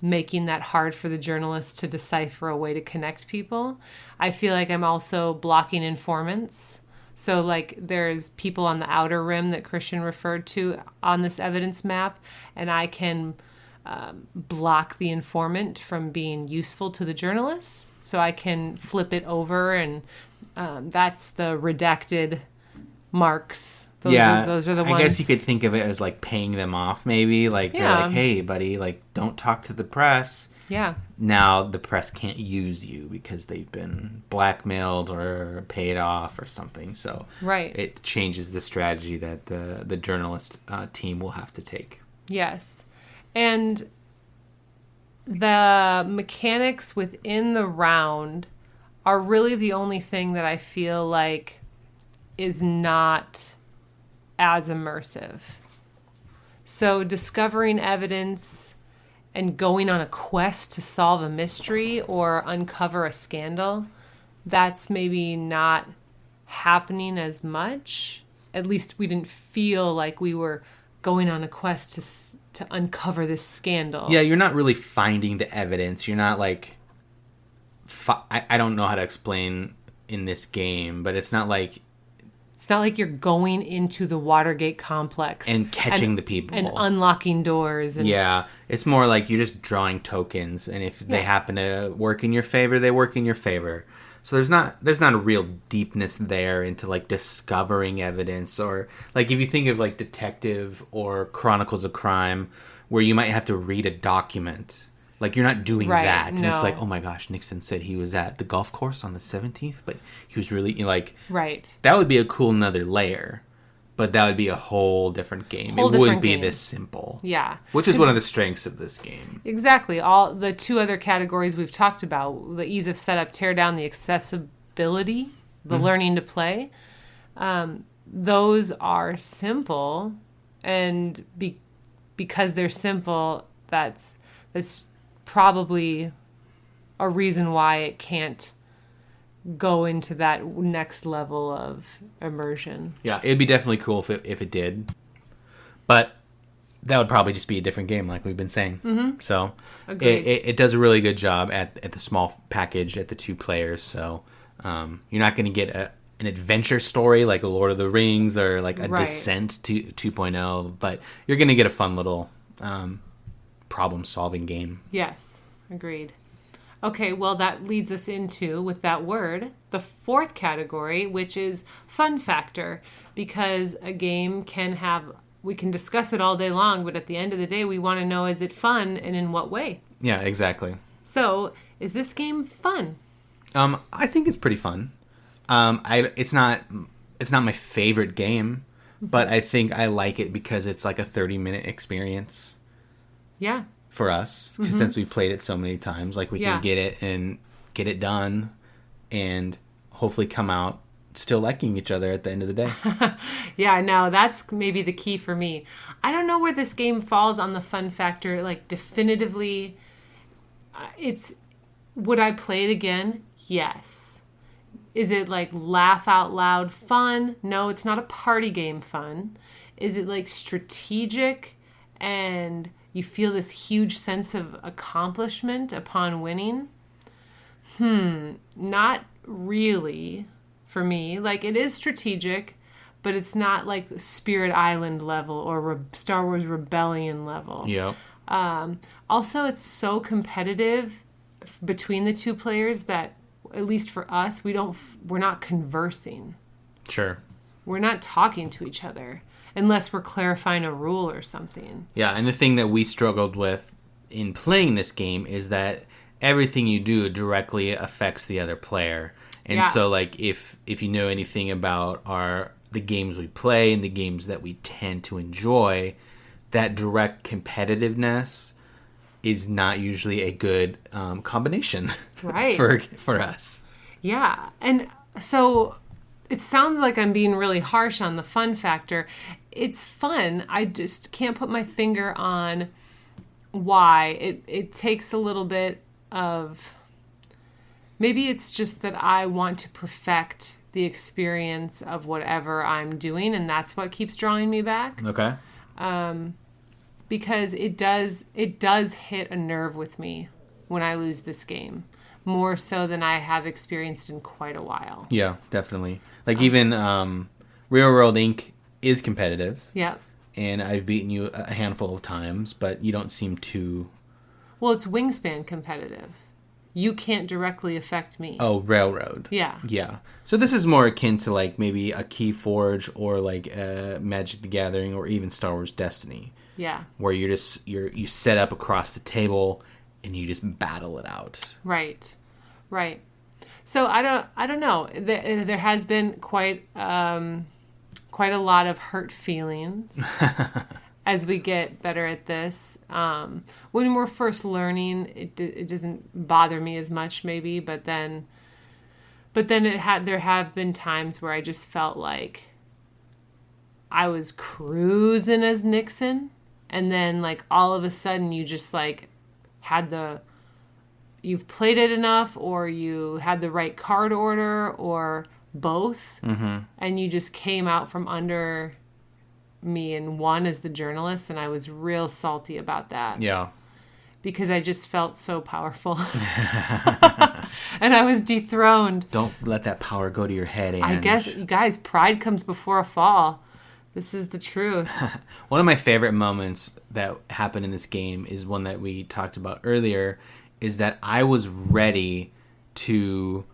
Speaker 2: making that hard for the journalist to decipher a way to connect people. I feel like I'm also blocking informants. So like there's people on the outer rim that Christian referred to on this evidence map, and I can block the informant from being useful to the journalists. So I can flip it over, and that's the redacted marks. Those are the ones.
Speaker 1: I guess you could think of it as like paying them off, maybe. Like they're like, hey, buddy, like don't talk to the press.
Speaker 2: Yeah.
Speaker 1: Now the press can't use you because they've been blackmailed or paid off or something. So it changes the strategy that the journalist team will have to take.
Speaker 2: Yes. And the mechanics within the round are really the only thing that I feel like is not as immersive. So discovering evidence and going on a quest to solve a mystery or uncover a scandal, that's maybe not happening as much. At least we didn't feel like we were going on a quest to uncover this scandal.
Speaker 1: Yeah, you're not really finding the evidence. You're not like... I don't know how to explain in this game, but it's not like
Speaker 2: you're going into the Watergate complex
Speaker 1: and catching the people
Speaker 2: and unlocking doors. And,
Speaker 1: yeah, it's more like you're just drawing tokens, and if they happen to work in your favor, they work in your favor. So there's not a real deepness there into like discovering evidence, or like if you think of like Detective or Chronicles of Crime, where you might have to read a document. Like, you're not doing that. And it's like, oh my gosh, Nixon said he was at the golf course on the 17th, but he was really, like...
Speaker 2: Right.
Speaker 1: That would be a cool another layer, but that would be a whole different game. It wouldn't be this simple.
Speaker 2: Yeah.
Speaker 1: Which is one of the strengths of this game.
Speaker 2: Exactly. All the two other categories we've talked about, the ease of setup, tear down, the accessibility, the learning to play, those are simple, and because they're simple, that's probably a reason why it can't go into that next level of immersion.
Speaker 1: Yeah, it'd be definitely cool if it did. But that would probably just be a different game, like we've been saying. Mm-hmm. So it does a really good job at the small package, at the 2 players. So you're not going to get an adventure story like Lord of the Rings or like a Descent 2.0, but you're going to get a fun little... problem-solving game.
Speaker 2: Yes, agreed. Okay, well, that leads us into, with that word, the 4th category, which is fun factor, because a game we can discuss it all day long, but at the end of the day, we want to know, is it fun, and in what way?
Speaker 1: Yeah, exactly.
Speaker 2: So, is this game fun?
Speaker 1: I think it's pretty fun. It's not my favorite game, but I think I like it because it's like a 30-minute experience.
Speaker 2: Yeah.
Speaker 1: For us, since we played it so many times, like we can get it and get it done and hopefully come out still liking each other at the end of the day.
Speaker 2: Yeah, no, that's maybe the key for me. I don't know where this game falls on the fun factor, like definitively. Would I play it again? Yes. Is it like laugh out loud fun? No, it's not a party game fun. Is it like strategic and you feel this huge sense of accomplishment upon winning? Not really for me. Like, it is strategic, but it's not like Spirit Island level or Star Wars Rebellion level.
Speaker 1: Yep.
Speaker 2: Also, it's so competitive between the 2 players that, at least for us, we're not conversing.
Speaker 1: Sure.
Speaker 2: We're not talking to each other. Unless we're clarifying a rule or something. Yeah,
Speaker 1: and the thing that we struggled with in playing this game is that everything you do directly affects the other player. And so, like, if you know anything about the games we play and the games that we tend to enjoy, that direct competitiveness is not usually a good combination for us.
Speaker 2: Yeah, and so... It sounds like I'm being really harsh on the fun factor. It's fun. I just can't put my finger on why. It takes a little bit of... Maybe it's just that I want to perfect the experience of whatever I'm doing, and that's what keeps drawing me back.
Speaker 1: Okay.
Speaker 2: Because it does hit a nerve with me when I lose this game. More so than I have experienced in quite a while.
Speaker 1: Yeah, definitely. Like even Real World Inc. is competitive.
Speaker 2: Yeah.
Speaker 1: And I've beaten you a handful of times, but you don't seem to...
Speaker 2: Well, it's Wingspan competitive. You can't directly affect me.
Speaker 1: Oh, Railroad.
Speaker 2: Yeah.
Speaker 1: Yeah. So this is more akin to like maybe a Keyforge or like Magic the Gathering or even Star Wars Destiny.
Speaker 2: Yeah.
Speaker 1: Where you set up across the table and you just battle it out.
Speaker 2: Right. So I don't know. There has been quite a lot of hurt feelings as we get better at this. When we're first learning, it doesn't bother me as much, maybe. But then there have been times where I just felt like I was cruising as Nixon, and then like all of a sudden you just like had you've played it enough, or you had the right card order, or both, and you just came out from under me and won as the journalist, and I was real salty about that.
Speaker 1: Yeah.
Speaker 2: Because I just felt so powerful. And I was dethroned.
Speaker 1: Don't let that power go to your head, Ange.
Speaker 2: I guess, you guys, pride comes before a fall. This is the truth.
Speaker 1: One of my favorite moments that happened in this game is one that we talked about earlier, is that I was ready to...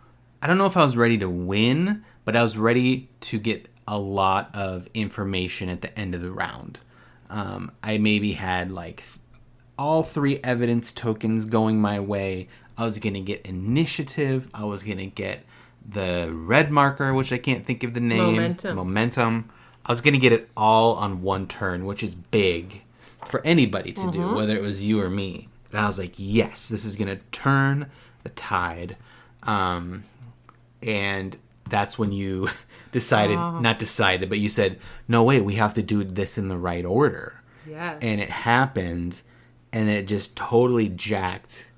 Speaker 1: I don't know if I was ready to win, but I was ready to get a lot of information at the end of the round. I maybe had like all 3 evidence tokens going my way. I was going to get initiative. I was going to get the red marker, which I can't think of the name. Momentum. I was going to get it all on one turn, which is big for anybody to do, whether it was you or me. And I was like, yes, this is going to turn the tide. And that's when you not decided, but you said, no, wait, we have to do this in the right order.
Speaker 2: Yes.
Speaker 1: And it happened, and it just totally jacked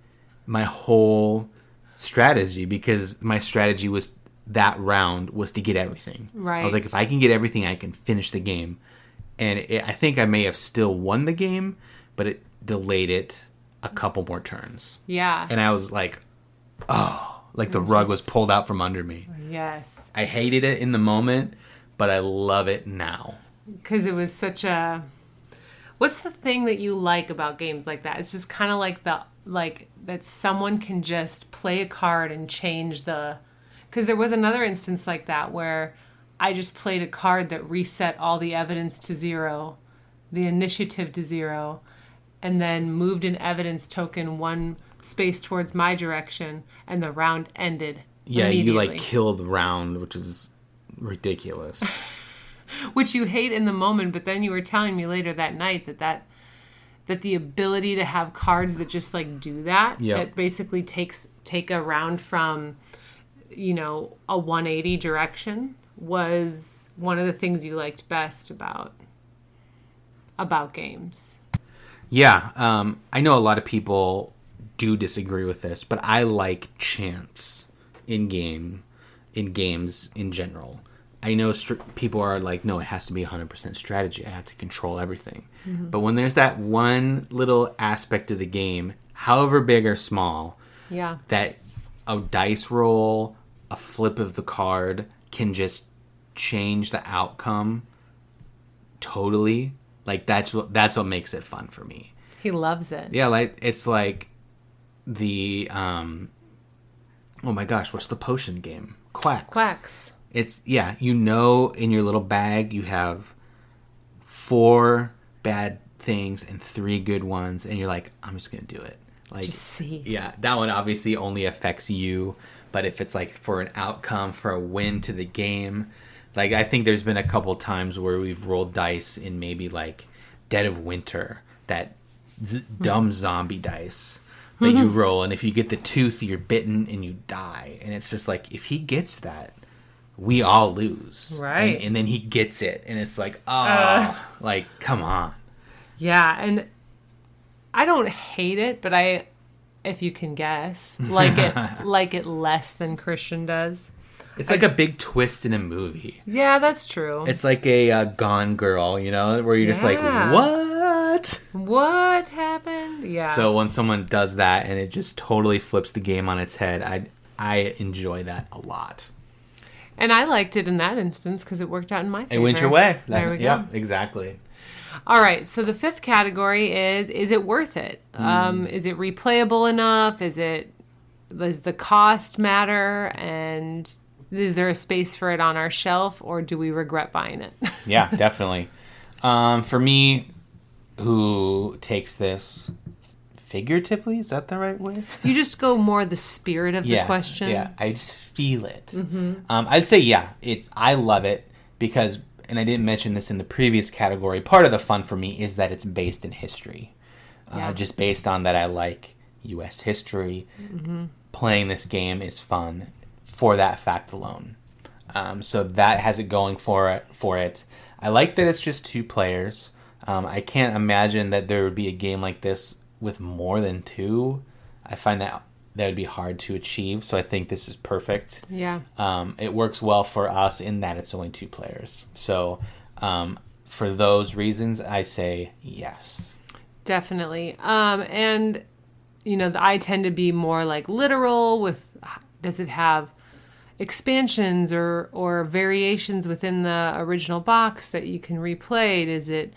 Speaker 1: my whole strategy, because my strategy was that round was to get everything.
Speaker 2: Right.
Speaker 1: I was like, if I can get everything, I can finish the game. And I think I may have still won the game, but it delayed it a couple more turns.
Speaker 2: Yeah.
Speaker 1: And I was like, oh, like the rug was pulled out from under me.
Speaker 2: Yes.
Speaker 1: I hated it in the moment, but I love it now.
Speaker 2: Because it was such a... What's the thing that you like about games like that? It's just kind of like that someone can just play a card and change the... Because there was another instance like that where I just played a card that reset all the evidence to 0, the initiative to 0, and then moved an evidence token 1 space towards my direction, and the round ended.
Speaker 1: Yeah, you like killed the round, which is ridiculous.
Speaker 2: Which you hate in the moment, but then you were telling me later that night that the ability to have cards that just like do that, that basically take a round from, you know, a 180 direction, was one of the things you liked best about games.
Speaker 1: Yeah, I know a lot of people do disagree with this, but I like chance in games in general. I know people are like, no, it has to be 100% strategy. I have to control everything. Mm-hmm. But when there's that one little aspect of the game, however big or small, that a dice roll, a flip of the card can just change the outcome totally. Like that's what makes it fun for me.
Speaker 2: He loves it.
Speaker 1: Yeah, like it's like the oh my gosh, what's the potion game? Quacks. It's, you know, in your little bag you have 4 bad things and 3 good ones, and you're like, I'm just gonna do it. Like,
Speaker 2: just see.
Speaker 1: Yeah, that one obviously only affects you, but if it's like for an outcome, for a win to the game, like I think there's been a couple times where we've rolled dice in maybe like Dead of Winter, that dumb zombie dice that you roll, and if you get the tooth, you're bitten and you die, and it's just like, if he gets that, we all lose.
Speaker 2: Right.
Speaker 1: And then he gets it, and it's like, like, come on.
Speaker 2: Yeah, and I don't hate it, but I, if you can guess, like it less than Christian does.
Speaker 1: It's like a big twist in a movie.
Speaker 2: Yeah, that's true.
Speaker 1: It's like a Gone Girl, you know, where you're just like, what?
Speaker 2: What happened? Yeah.
Speaker 1: So when someone does that and it just totally flips the game on its head, I enjoy that a lot.
Speaker 2: And I liked it in that instance because it worked out in my favor.
Speaker 1: It went your way.
Speaker 2: There we go.
Speaker 1: Yeah, exactly.
Speaker 2: All right, so the 5th category is it worth it? Is it replayable enough? Does the cost matter? And is there a space for it on our shelf, or do we regret buying it?
Speaker 1: Yeah, definitely. For me, who takes this figuratively, is that the right way?
Speaker 2: You just go more the spirit of the question.
Speaker 1: Yeah, I just feel it. Mm-hmm. I'd say, I love it because, and I didn't mention this in the previous category, part of the fun for me is that it's based in history. Just based on that I like U.S. history. Mm-hmm. Playing this game is fun for that fact alone. So that has it going for it. I like that it's just 2 players. I can't imagine that there would be a game like this with more than 2. I find that that would be hard to achieve. So I think this is perfect.
Speaker 2: Yeah.
Speaker 1: It works well for us in that it's only 2 players. So for those reasons, I say yes.
Speaker 2: Definitely. And, I tend to be more like literal with, does it have expansions or variations within the original box that you can replay? Is it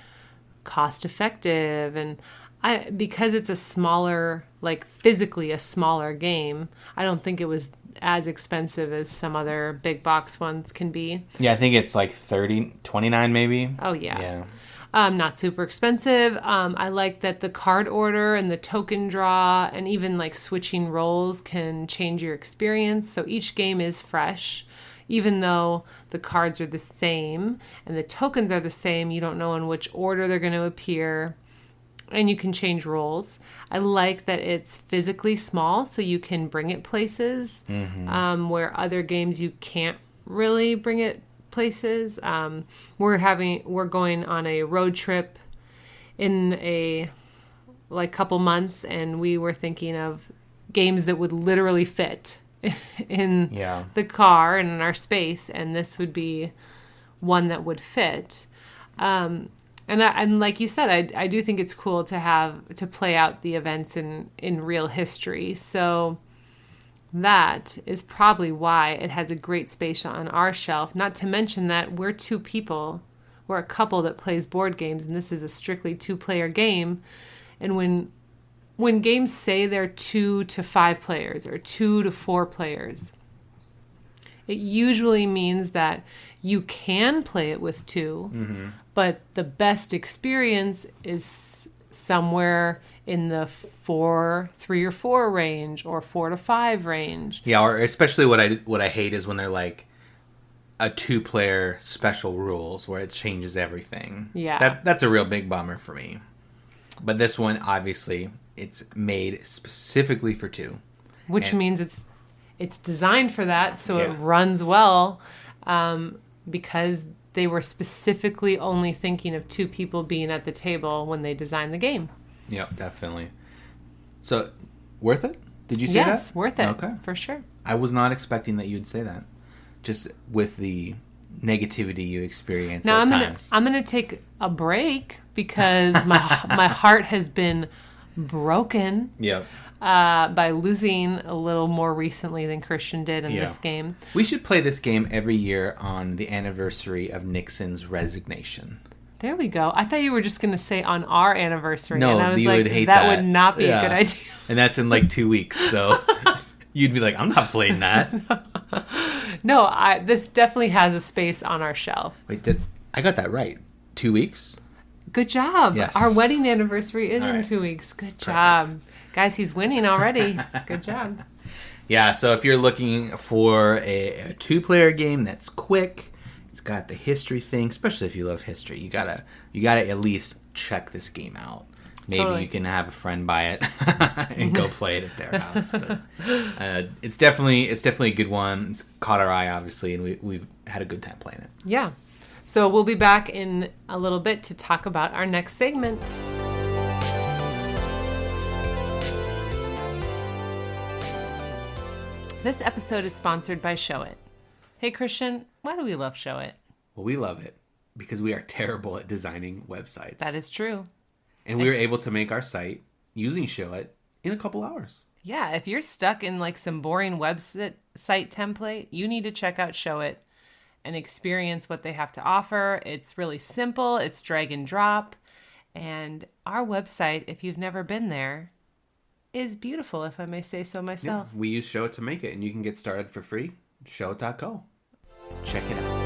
Speaker 2: cost effective? And because it's a smaller, like physically a smaller game, I don't think it was as expensive as some other big box ones can be.
Speaker 1: Yeah, I think it's like $29 maybe.
Speaker 2: Oh, yeah.
Speaker 1: Yeah.
Speaker 2: Not super expensive. I like that the card order and the token draw and even like switching roles can change your experience. So each game is fresh. Even though the cards are the same and the tokens are the same, you don't know in which order they're going to appear. And you can change roles. I like that it's physically small, so you can bring it places where other games you can't really bring it places. We're going on a road trip in a couple months, and we were thinking of games that would literally fit in the car and in our space, and this would be one that would fit. And like you said, I do think it's cool to play out the events in real history. So that is probably why it has a great space on our shelf. Not to mention that we're 2 people. We're a couple that plays board games, and this is a strictly 2-player game. And when games say they're 2 to 5 players or 2 to 4 players, it usually means that you can play it with 2, but the best experience is somewhere in the 3 or 4 range or 4 to 5 range.
Speaker 1: Yeah, or especially what I hate is when they're like a 2-player special rules where it changes everything.
Speaker 2: Yeah.
Speaker 1: That's a real big bummer for me. But this one, obviously, it's made specifically for 2.
Speaker 2: Which means it's designed for that, so it runs well, because they were specifically only thinking of 2 people being at the table when they designed the game.
Speaker 1: Yeah, definitely. So, worth it? Did you say that?
Speaker 2: Yes, worth it.
Speaker 1: Okay.
Speaker 2: For sure.
Speaker 1: I was not expecting that you'd say that. Just with the negativity you experience
Speaker 2: now
Speaker 1: at times.
Speaker 2: I'm gonna take a break because my heart has been broken.
Speaker 1: Yep.
Speaker 2: By losing a little more recently than Christian did in this game.
Speaker 1: We should play this game every year on the anniversary of Nixon's resignation.
Speaker 2: There we go. I thought you were just going to say on our anniversary.
Speaker 1: No,
Speaker 2: and I was
Speaker 1: you
Speaker 2: like,
Speaker 1: would hate
Speaker 2: that would not be a good idea.
Speaker 1: And that's in like 2 weeks, so you'd be like, I'm not playing that.
Speaker 2: No, this definitely has a space on our shelf.
Speaker 1: Wait, I got that right? 2 weeks?
Speaker 2: Good job.
Speaker 1: Yes.
Speaker 2: Our wedding anniversary is in 2 weeks. Good job.
Speaker 1: Perfect.
Speaker 2: Guys, he's winning already. Good job.
Speaker 1: Yeah, so if you're looking for a 2-player game that's quick, it's got the history thing, especially if you love history, you gotta at least check this game out. Maybe you can have a friend buy it and go play it at their house. But it's definitely a good one. It's caught our eye, obviously, and we've had a good time playing it.
Speaker 2: Yeah. So we'll be back in a little bit to talk about our next segment. This episode is sponsored by Show It. Hey, Christian, why do we love Show It?
Speaker 1: Well, we love it because we are terrible at designing websites.
Speaker 2: That is true.
Speaker 1: And we were able to make our site using Show It in a couple hours.
Speaker 2: Yeah, if you're stuck in like some boring website template, you need to check out Show It and experience what they have to offer. It's really simple. It's drag and drop. And our website, if you've never been there, is beautiful, if I may say so myself.
Speaker 1: Yeah, we use Show It to make it, and you can get started for free. Showit.co. Check it out.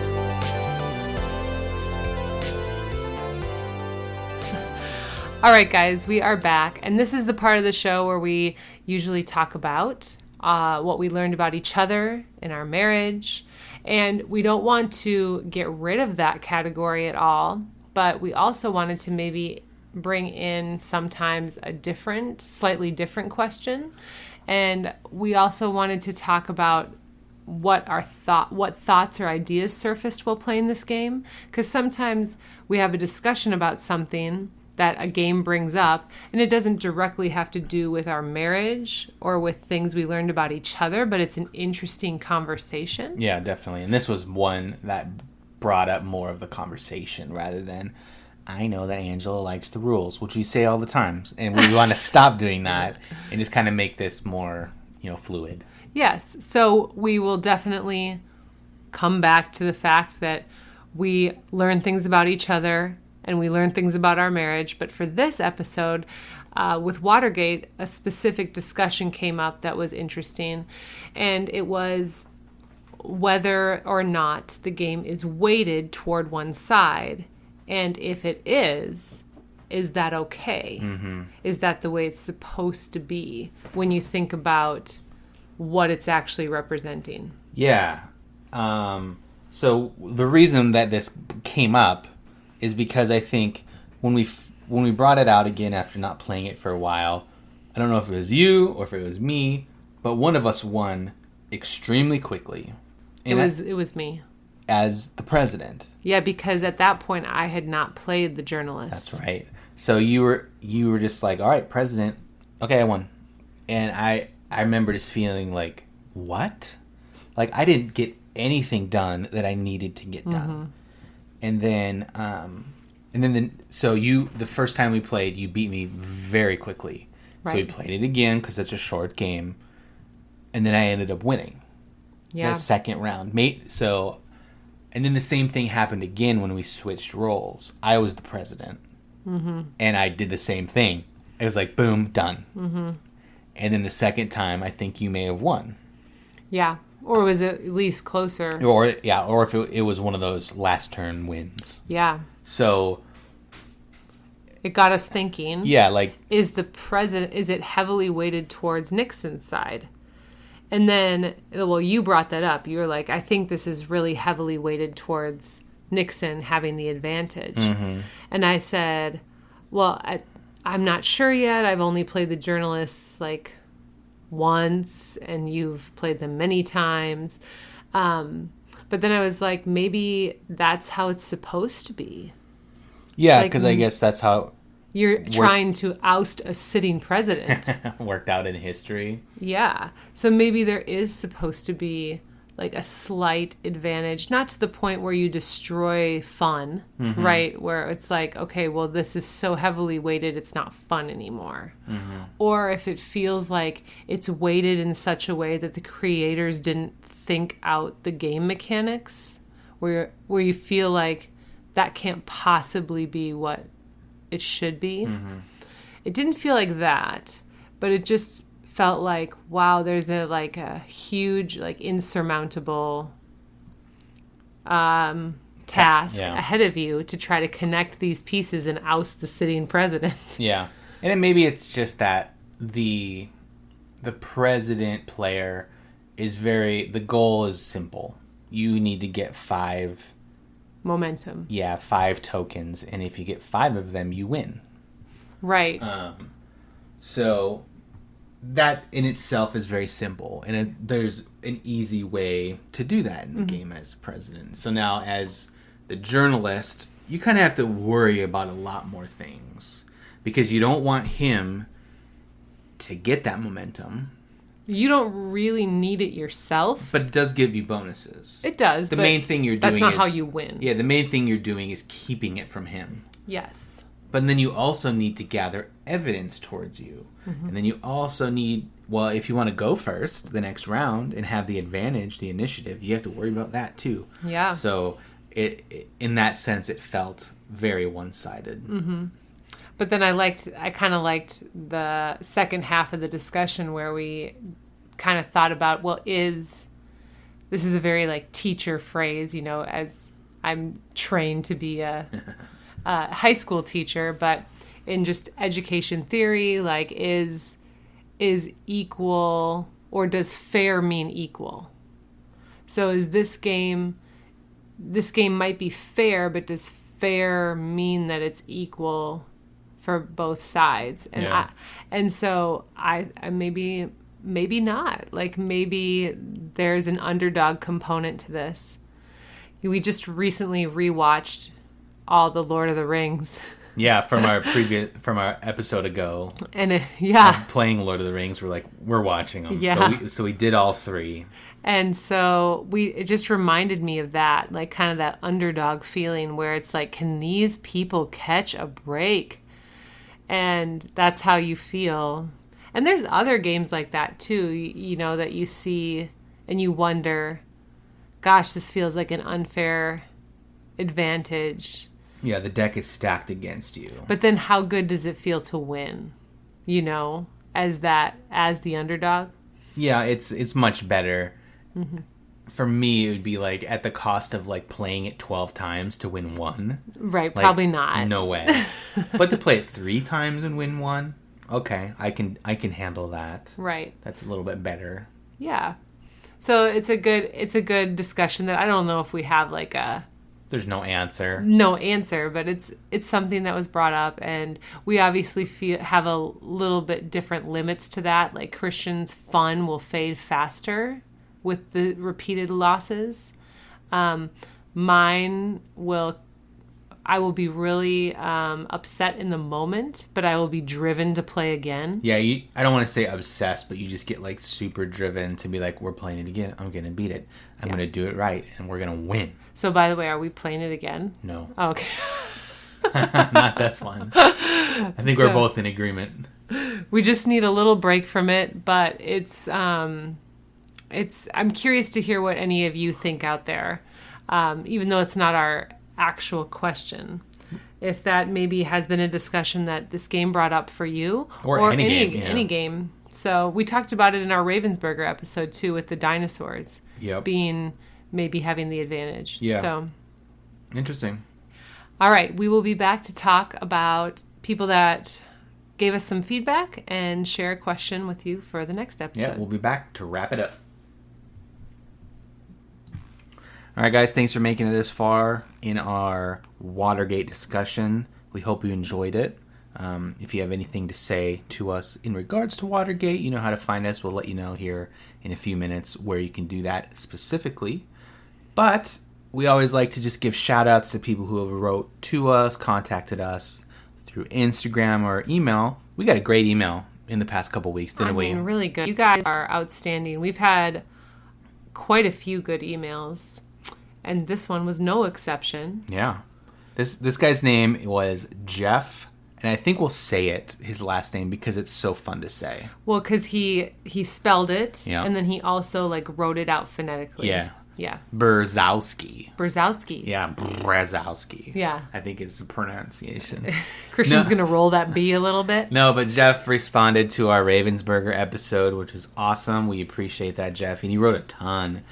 Speaker 2: All right, guys, we are back. And this is the part of the show where we usually talk about what we learned about each other in our marriage. And we don't want to get rid of that category at all, but we also wanted to maybe bring in sometimes a slightly different question. And we also wanted to talk about what thoughts or ideas surfaced while playing this game. Because sometimes we have a discussion about something that a game brings up, and it doesn't directly have to do with our marriage or with things we learned about each other, but it's an interesting conversation.
Speaker 1: Yeah, definitely. And this was one that brought up more of the conversation rather than, I know that Angela likes the rules, which we say all the time, and we want to stop doing that and just kind of make this more, fluid.
Speaker 2: Yes. So we will definitely come back to the fact that we learn things about each other and we learn things about our marriage. But for this episode, with Watergate, a specific discussion came up that was interesting, and it was whether or not the game is weighted toward one side. And if it is that okay? Mm-hmm. Is that the way it's supposed to be when you think about what it's actually representing?
Speaker 1: Yeah. So the reason that this came up is because I think when we brought it out again after not playing it for a while, I don't know if it was you or if it was me, but one of us won extremely quickly. And
Speaker 2: it was me.
Speaker 1: As the president.
Speaker 2: Yeah, because at that point I had not played the journalist.
Speaker 1: That's right. So you were just like, all right, president. Okay, I won. And I remember just feeling like, what? Like I didn't get anything done that I needed to get done. Mm-hmm. And then the first time we played, you beat me very quickly. Right. So we played it again because it's a short game. And then I ended up winning.
Speaker 2: Yeah.
Speaker 1: The second round. And then the same thing happened again when we switched roles. I was the president. Mm-hmm. And I did the same thing. It was like, boom, done. Mm-hmm. And then the second time, I think you may have won.
Speaker 2: Yeah. Or was it at least closer?
Speaker 1: Or if it was one of those last turn wins.
Speaker 2: Yeah.
Speaker 1: So
Speaker 2: it got us thinking.
Speaker 1: Yeah, like,
Speaker 2: is it heavily weighted towards Nixon's side? And then, well, you brought that up. You were like, I think this is really heavily weighted towards Nixon having the advantage. Mm-hmm. And I said, well, I'm not sure yet. I've only played the journalists like once, and you've played them many times. But then I was like, maybe that's how it's supposed to be.
Speaker 1: Yeah, because I guess that's how...
Speaker 2: You're trying to oust a sitting president.
Speaker 1: Worked out in history.
Speaker 2: Yeah. So maybe there is supposed to be like a slight advantage, not to the point where you destroy fun, mm-hmm. right? Where it's like, okay, well, this is so heavily weighted, it's not fun anymore. Mm-hmm. Or if it feels like it's weighted in such a way that the creators didn't think out the game mechanics, where you feel like that can't possibly be what it should be. Mm-hmm. It didn't feel like that, but it just felt like, wow, there's a huge, like, insurmountable task ahead of you to try to connect these pieces and oust the sitting president.
Speaker 1: Yeah. And then maybe it's just that the president player is the goal is simple. You need to get 5
Speaker 2: momentum.
Speaker 1: Yeah, 5 tokens, and if you get 5 of them, you win.
Speaker 2: Right.
Speaker 1: So that in itself is very simple, and there's an easy way to do that in the mm-hmm. game as president. So now, as the journalist, you kind of have to worry about a lot more things because you don't want him to get that momentum.
Speaker 2: You don't really need it yourself.
Speaker 1: But it does give you bonuses.
Speaker 2: It does.
Speaker 1: The main thing you're doing is...
Speaker 2: That's not how you win.
Speaker 1: Yeah, the main thing you're doing is keeping it from him.
Speaker 2: Yes.
Speaker 1: But then you also need to gather evidence towards you. Mm-hmm. And then you also need... Well, if you want to go first the next round and have the advantage, the initiative, you have to worry about that too.
Speaker 2: Yeah.
Speaker 1: So in that sense, it felt very one-sided.
Speaker 2: Mm-hmm. But then I kind of liked the second half of the discussion where we kind of thought about, well, this is a very like teacher phrase, as I'm trained to be a high school teacher, but in just education theory, like is equal, or does fair mean equal? So is this game might be fair, but does fair mean that it's equal for both sides? And
Speaker 1: yeah.
Speaker 2: So I maybe not. Like, maybe there's an underdog component to this. We just recently rewatched all the Lord of the Rings.
Speaker 1: Yeah, from our episode ago,
Speaker 2: And yeah.
Speaker 1: playing Lord of the Rings, we're watching them.
Speaker 2: Yeah.
Speaker 1: So we did all three.
Speaker 2: And so it just reminded me of that, like kind of that underdog feeling where it's like, can these people catch a break? And that's how you feel. And there's other games like that too, you know, that you see and you wonder, gosh, this feels like an unfair advantage.
Speaker 1: Yeah, the deck is stacked against you.
Speaker 2: But then how good does it feel to win, you know, as the underdog?
Speaker 1: Yeah, it's much better. Mm-hmm. For me, it would be like at the cost of like playing it 12 times to win one.
Speaker 2: Right,
Speaker 1: like,
Speaker 2: probably not.
Speaker 1: No way. But to play it 3 times and win one, okay, I can handle that.
Speaker 2: Right.
Speaker 1: That's a little bit better.
Speaker 2: Yeah. So it's a good discussion that I don't know if we have like
Speaker 1: there's no answer,
Speaker 2: but it's something that was brought up, and we obviously have a little bit different limits to that. Like Christian's fun will fade faster with the repeated losses. Mine I will be really upset in the moment, but I will be driven to play again.
Speaker 1: Yeah, I don't want to say obsessed, but you just get like super driven to be like, we're playing it again. I'm going to beat it. I'm going to do it right, and we're going to win.
Speaker 2: So, by the way, are we playing it again?
Speaker 1: No.
Speaker 2: Oh, okay.
Speaker 1: Not this one. I think we're both in agreement.
Speaker 2: We just need a little break from it, but I'm curious to hear what any of you think out there, even though it's not our actual question. If that maybe has been a discussion that this game brought up for you,
Speaker 1: or any game, yeah.
Speaker 2: Any game. So we talked about it in our Ravensburger episode too, with the dinosaurs being maybe having the advantage.
Speaker 1: Yeah.
Speaker 2: So
Speaker 1: interesting.
Speaker 2: All right, we will be back to talk about people that gave us some feedback and share a question with you for the next episode.
Speaker 1: Yeah, we'll be back to wrap it up. All right, guys, thanks for making it this far in our Watergate discussion. We hope you enjoyed it. If you have anything to say to us in regards to Watergate, you know how to find us. We'll let you know here in a few minutes where you can do that specifically. But we always like to just give shout-outs to people who have wrote to us, contacted us through Instagram or email. We got a great email in the past couple weeks, didn't we?
Speaker 2: Really good. You guys are outstanding. We've had quite a few good emails, and this one was no exception.
Speaker 1: Yeah. This guy's name was Jeff, and I think we'll say his last name, because it's so fun to say.
Speaker 2: Well, because he spelled it,
Speaker 1: yeah.
Speaker 2: And then he also wrote it out phonetically.
Speaker 1: Yeah.
Speaker 2: Yeah.
Speaker 1: Brzezowski.
Speaker 2: Yeah,
Speaker 1: Brzezowski.
Speaker 2: Yeah.
Speaker 1: I think it's the pronunciation.
Speaker 2: Christian's going to roll that B a little bit.
Speaker 1: No, but Jeff responded to our Ravensburger episode, which was awesome. We appreciate that, Jeff. And he wrote a ton.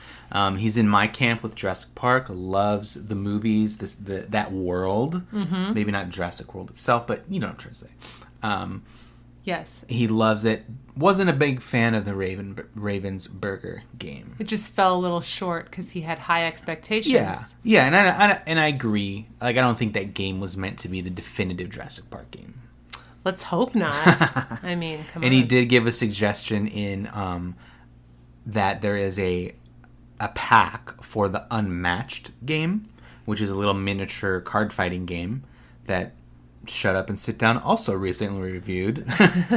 Speaker 1: He's in my camp with Jurassic Park, loves the movies, that world. Mm-hmm. Maybe not Jurassic World itself, but you know what I'm trying to say.
Speaker 2: Yes.
Speaker 1: He loves it. Wasn't a big fan of the Ravensburger game.
Speaker 2: It just fell a little short because he had high expectations.
Speaker 1: Yeah, and I agree. I don't think that game was meant to be the definitive Jurassic Park game.
Speaker 2: Let's hope not. I mean, come on.
Speaker 1: And he did give a suggestion in that there is a pack for the Unmatched game, which is a little miniature card fighting game that Shut Up and Sit Down also recently reviewed,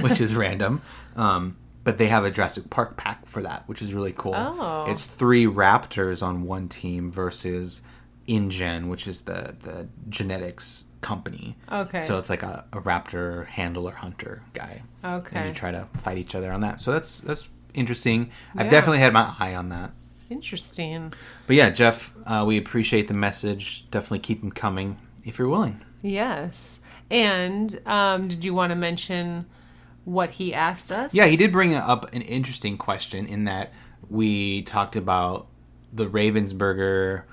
Speaker 1: which is random. But they have a Jurassic Park pack for that, which is really cool.
Speaker 2: Oh.
Speaker 1: It's 3 raptors on one team versus InGen, which is the genetics company.
Speaker 2: Okay.
Speaker 1: So it's like a raptor handler hunter guy.
Speaker 2: Okay.
Speaker 1: And you try to fight each other on that. So that's interesting. Yeah. I've definitely had my eye on that.
Speaker 2: Interesting.
Speaker 1: But yeah, Jeff, we appreciate the message. Definitely keep them coming if you're willing.
Speaker 2: Yes. And did you want to mention what he asked us?
Speaker 1: Yeah, he did bring up an interesting question in that we talked about the Ravensburger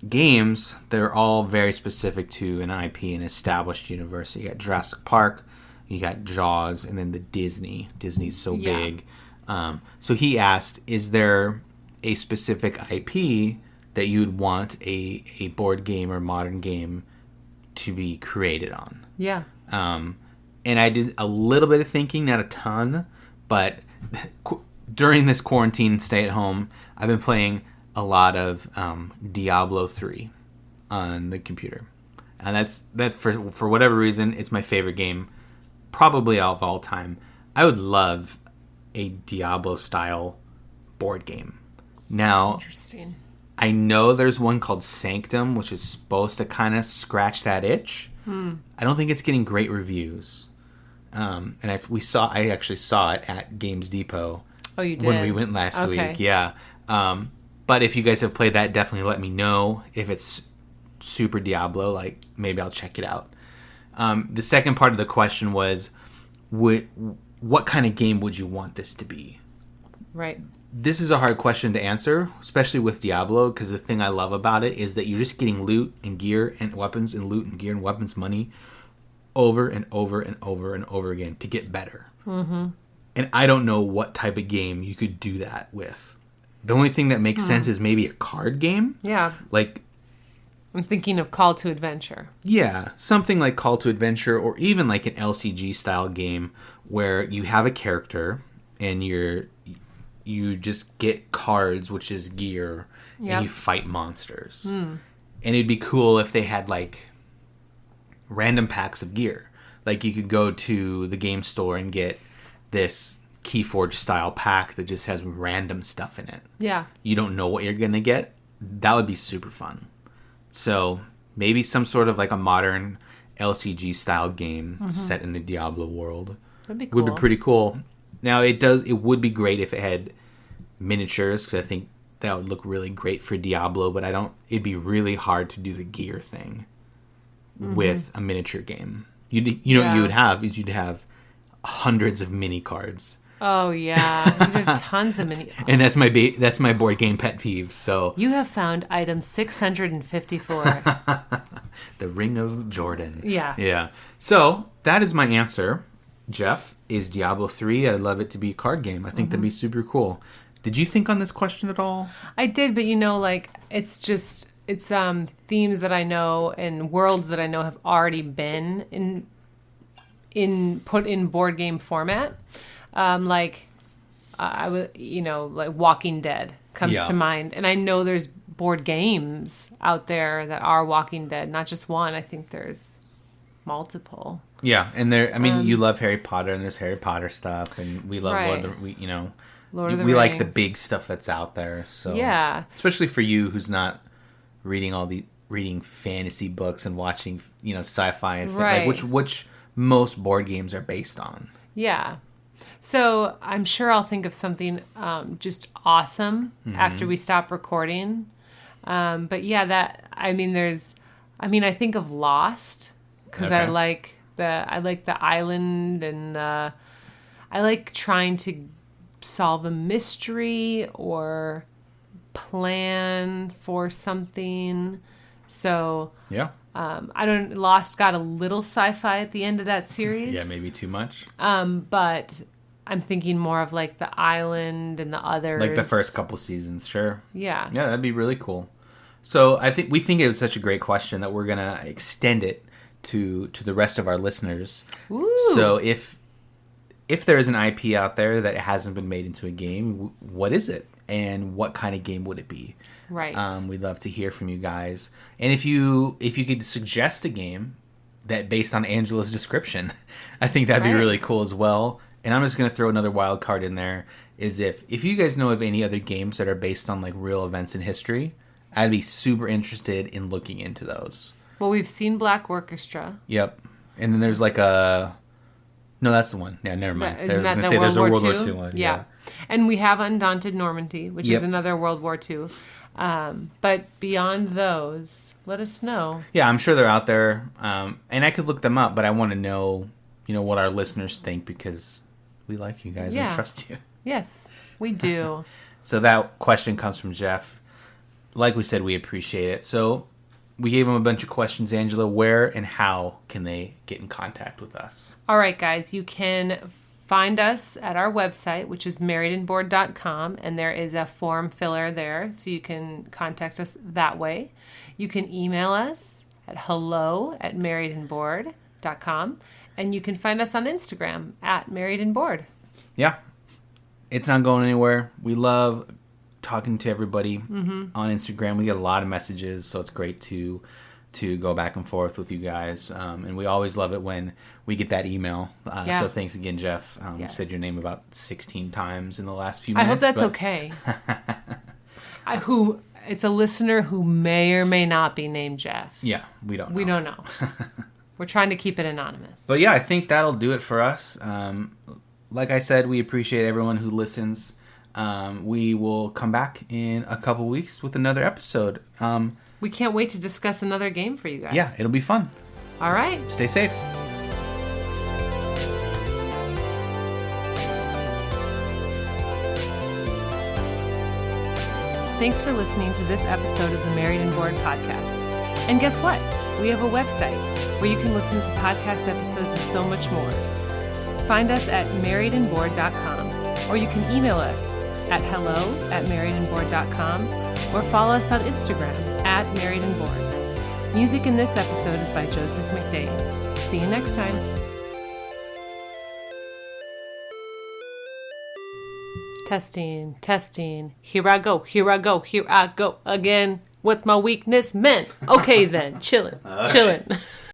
Speaker 1: games. They're all very specific to an IP, an established universe. You got Jurassic Park, you got Jaws, and then the Disney. Disney's so big. So he asked, is there a specific IP that you'd want a board game or modern game to be created on?
Speaker 2: Yeah.
Speaker 1: And I did a little bit of thinking, not a ton, but during this quarantine stay at home, I've been playing a lot of Diablo 3 on the computer. And that's for whatever reason, it's my favorite game, probably of all time. I would love a Diablo style board game. Now,
Speaker 2: Interesting.
Speaker 1: I know there's one called Sanctum, which is supposed to kind of scratch that itch. I don't think it's getting great reviews. And I actually saw it at Games Depot.
Speaker 2: Oh, you did?
Speaker 1: When we went last week, yeah. But if you guys have played that, definitely let me know. If it's super Diablo, like, maybe I'll check it out. The second part of the question was, what kind of game would you want this to be?
Speaker 2: Right.
Speaker 1: This is a hard question to answer, especially with Diablo, because the thing I love about it is that you're just getting loot and gear and weapons and loot and gear and weapons money over and over and over and over again to get better. Mm-hmm. And I don't know what type of game you could do that with. The only thing that makes sense is maybe a card game.
Speaker 2: Yeah.
Speaker 1: Like,
Speaker 2: I'm thinking of Call to Adventure.
Speaker 1: yeah, something like Call to Adventure, or even like an LCG style game where you have a character and you just get cards, which is gear, and you fight monsters. And it'd be cool if they had like random packs of gear. Like you could go to the game store and get this Keyforge style pack that just has random stuff in it.
Speaker 2: Yeah.
Speaker 1: You don't know what you're going to get. That would be super fun. So maybe some sort of like a modern LCG style game set in the Diablo world.
Speaker 2: That'd be cool.
Speaker 1: Would be pretty cool. Now it would be great if it had miniatures, because I think that would look really great for Diablo, but it'd be really hard to do the gear thing with a miniature game. What you'd have hundreds of mini cards.
Speaker 2: Oh yeah, you have tons of mini.
Speaker 1: And that's my board game pet peeve. So
Speaker 2: you have found item 654.
Speaker 1: The Ring of Jordan.
Speaker 2: Yeah.
Speaker 1: Yeah. So that is my answer. Jeff, is Diablo 3. I'd love it to be a card game. I think that'd be super cool. Did you think on this question at all?
Speaker 2: I did, but it's themes that I know and worlds that I know have already been put in board game format. Like Walking Dead comes to mind, and I know there's board games out there that are Walking Dead, not just one. I think there's multiple.
Speaker 1: Yeah, and you love Harry Potter, and there's Harry Potter stuff, and we love Lord of the Rings. We like the big stuff that's out there. So
Speaker 2: yeah,
Speaker 1: especially for you who's not reading fantasy books and watching sci-fi and which most board games are based on.
Speaker 2: Yeah. So I'm sure I'll think of something just awesome after we stop recording. But yeah, I think of Lost because I like the island, and I like trying to solve a mystery or plan for something. So
Speaker 1: yeah.
Speaker 2: Lost got a little sci-fi at the end of that series.
Speaker 1: Yeah, maybe too much.
Speaker 2: But I'm thinking more of like the island and the others.
Speaker 1: Like the first couple seasons, sure.
Speaker 2: Yeah.
Speaker 1: Yeah, that'd be really cool. So we think it was such a great question that we're gonna extend it to the rest of our listeners.
Speaker 2: Ooh.
Speaker 1: So if there is an IP out there that hasn't been made into a game, what is it? And what kind of game would it be?
Speaker 2: Right.
Speaker 1: We'd love to hear from you guys. And if you could suggest a game that based on Angela's description, I think that'd be really cool as well. And I'm just going to throw another wild card in there, is if you guys know of any other games that are based on like real events in history, I'd be super interested in looking into those.
Speaker 2: Well, we've seen Black Orchestra.
Speaker 1: Yep. And then there's like no, that's the one. Yeah, never mind.
Speaker 2: Isn't that the
Speaker 1: there's a World War
Speaker 2: II
Speaker 1: II one.
Speaker 2: Yeah. And we have Undaunted Normandy, which is another World War II. But beyond those, let us know.
Speaker 1: Yeah, I'm sure they're out there. And I could look them up, but I want to know, what our listeners think, because we like you guys and trust you.
Speaker 2: Yes, we do.
Speaker 1: So that question comes from Jeff. Like we said, we appreciate it. So we gave him a bunch of questions. Angela, where and how can they get in contact with us?
Speaker 2: All right, guys, you can find us at our website, which is marriedandboard.com, and there is a form filler there, so you can contact us that way. You can email us at hello@marriedandboard.com, and you can find us on Instagram at marriedandboard.
Speaker 1: Yeah, it's not going anywhere. We love talking to everybody on Instagram. We get a lot of messages, so it's great to to go back and forth with you guys. And we always love it when we get that email. So thanks again, Jeff. You said your name about 16 times in the last few minutes.
Speaker 2: I hope that's okay. It's a listener who may or may not be named Jeff.
Speaker 1: Yeah, we don't know.
Speaker 2: We don't know. We're trying to keep it anonymous.
Speaker 1: But yeah, I think that'll do it for us. Like I said, we appreciate everyone who listens. We will come back in a couple weeks with another episode.
Speaker 2: We can't wait to discuss another game for you guys.
Speaker 1: Yeah, it'll be fun.
Speaker 2: All right.
Speaker 1: Stay safe.
Speaker 2: Thanks for listening to this episode of the Married and Bored podcast. And guess what? We have a website where you can listen to podcast episodes and so much more. Find us at marriedandbored.com, or you can email us at hello@marriedandbored.com, or follow us on Instagram @marriedandbored. Music in this episode is by Joseph McDade. See you next time. Testing. Here I go again. What's my weakness meant? Okay then, chillin'.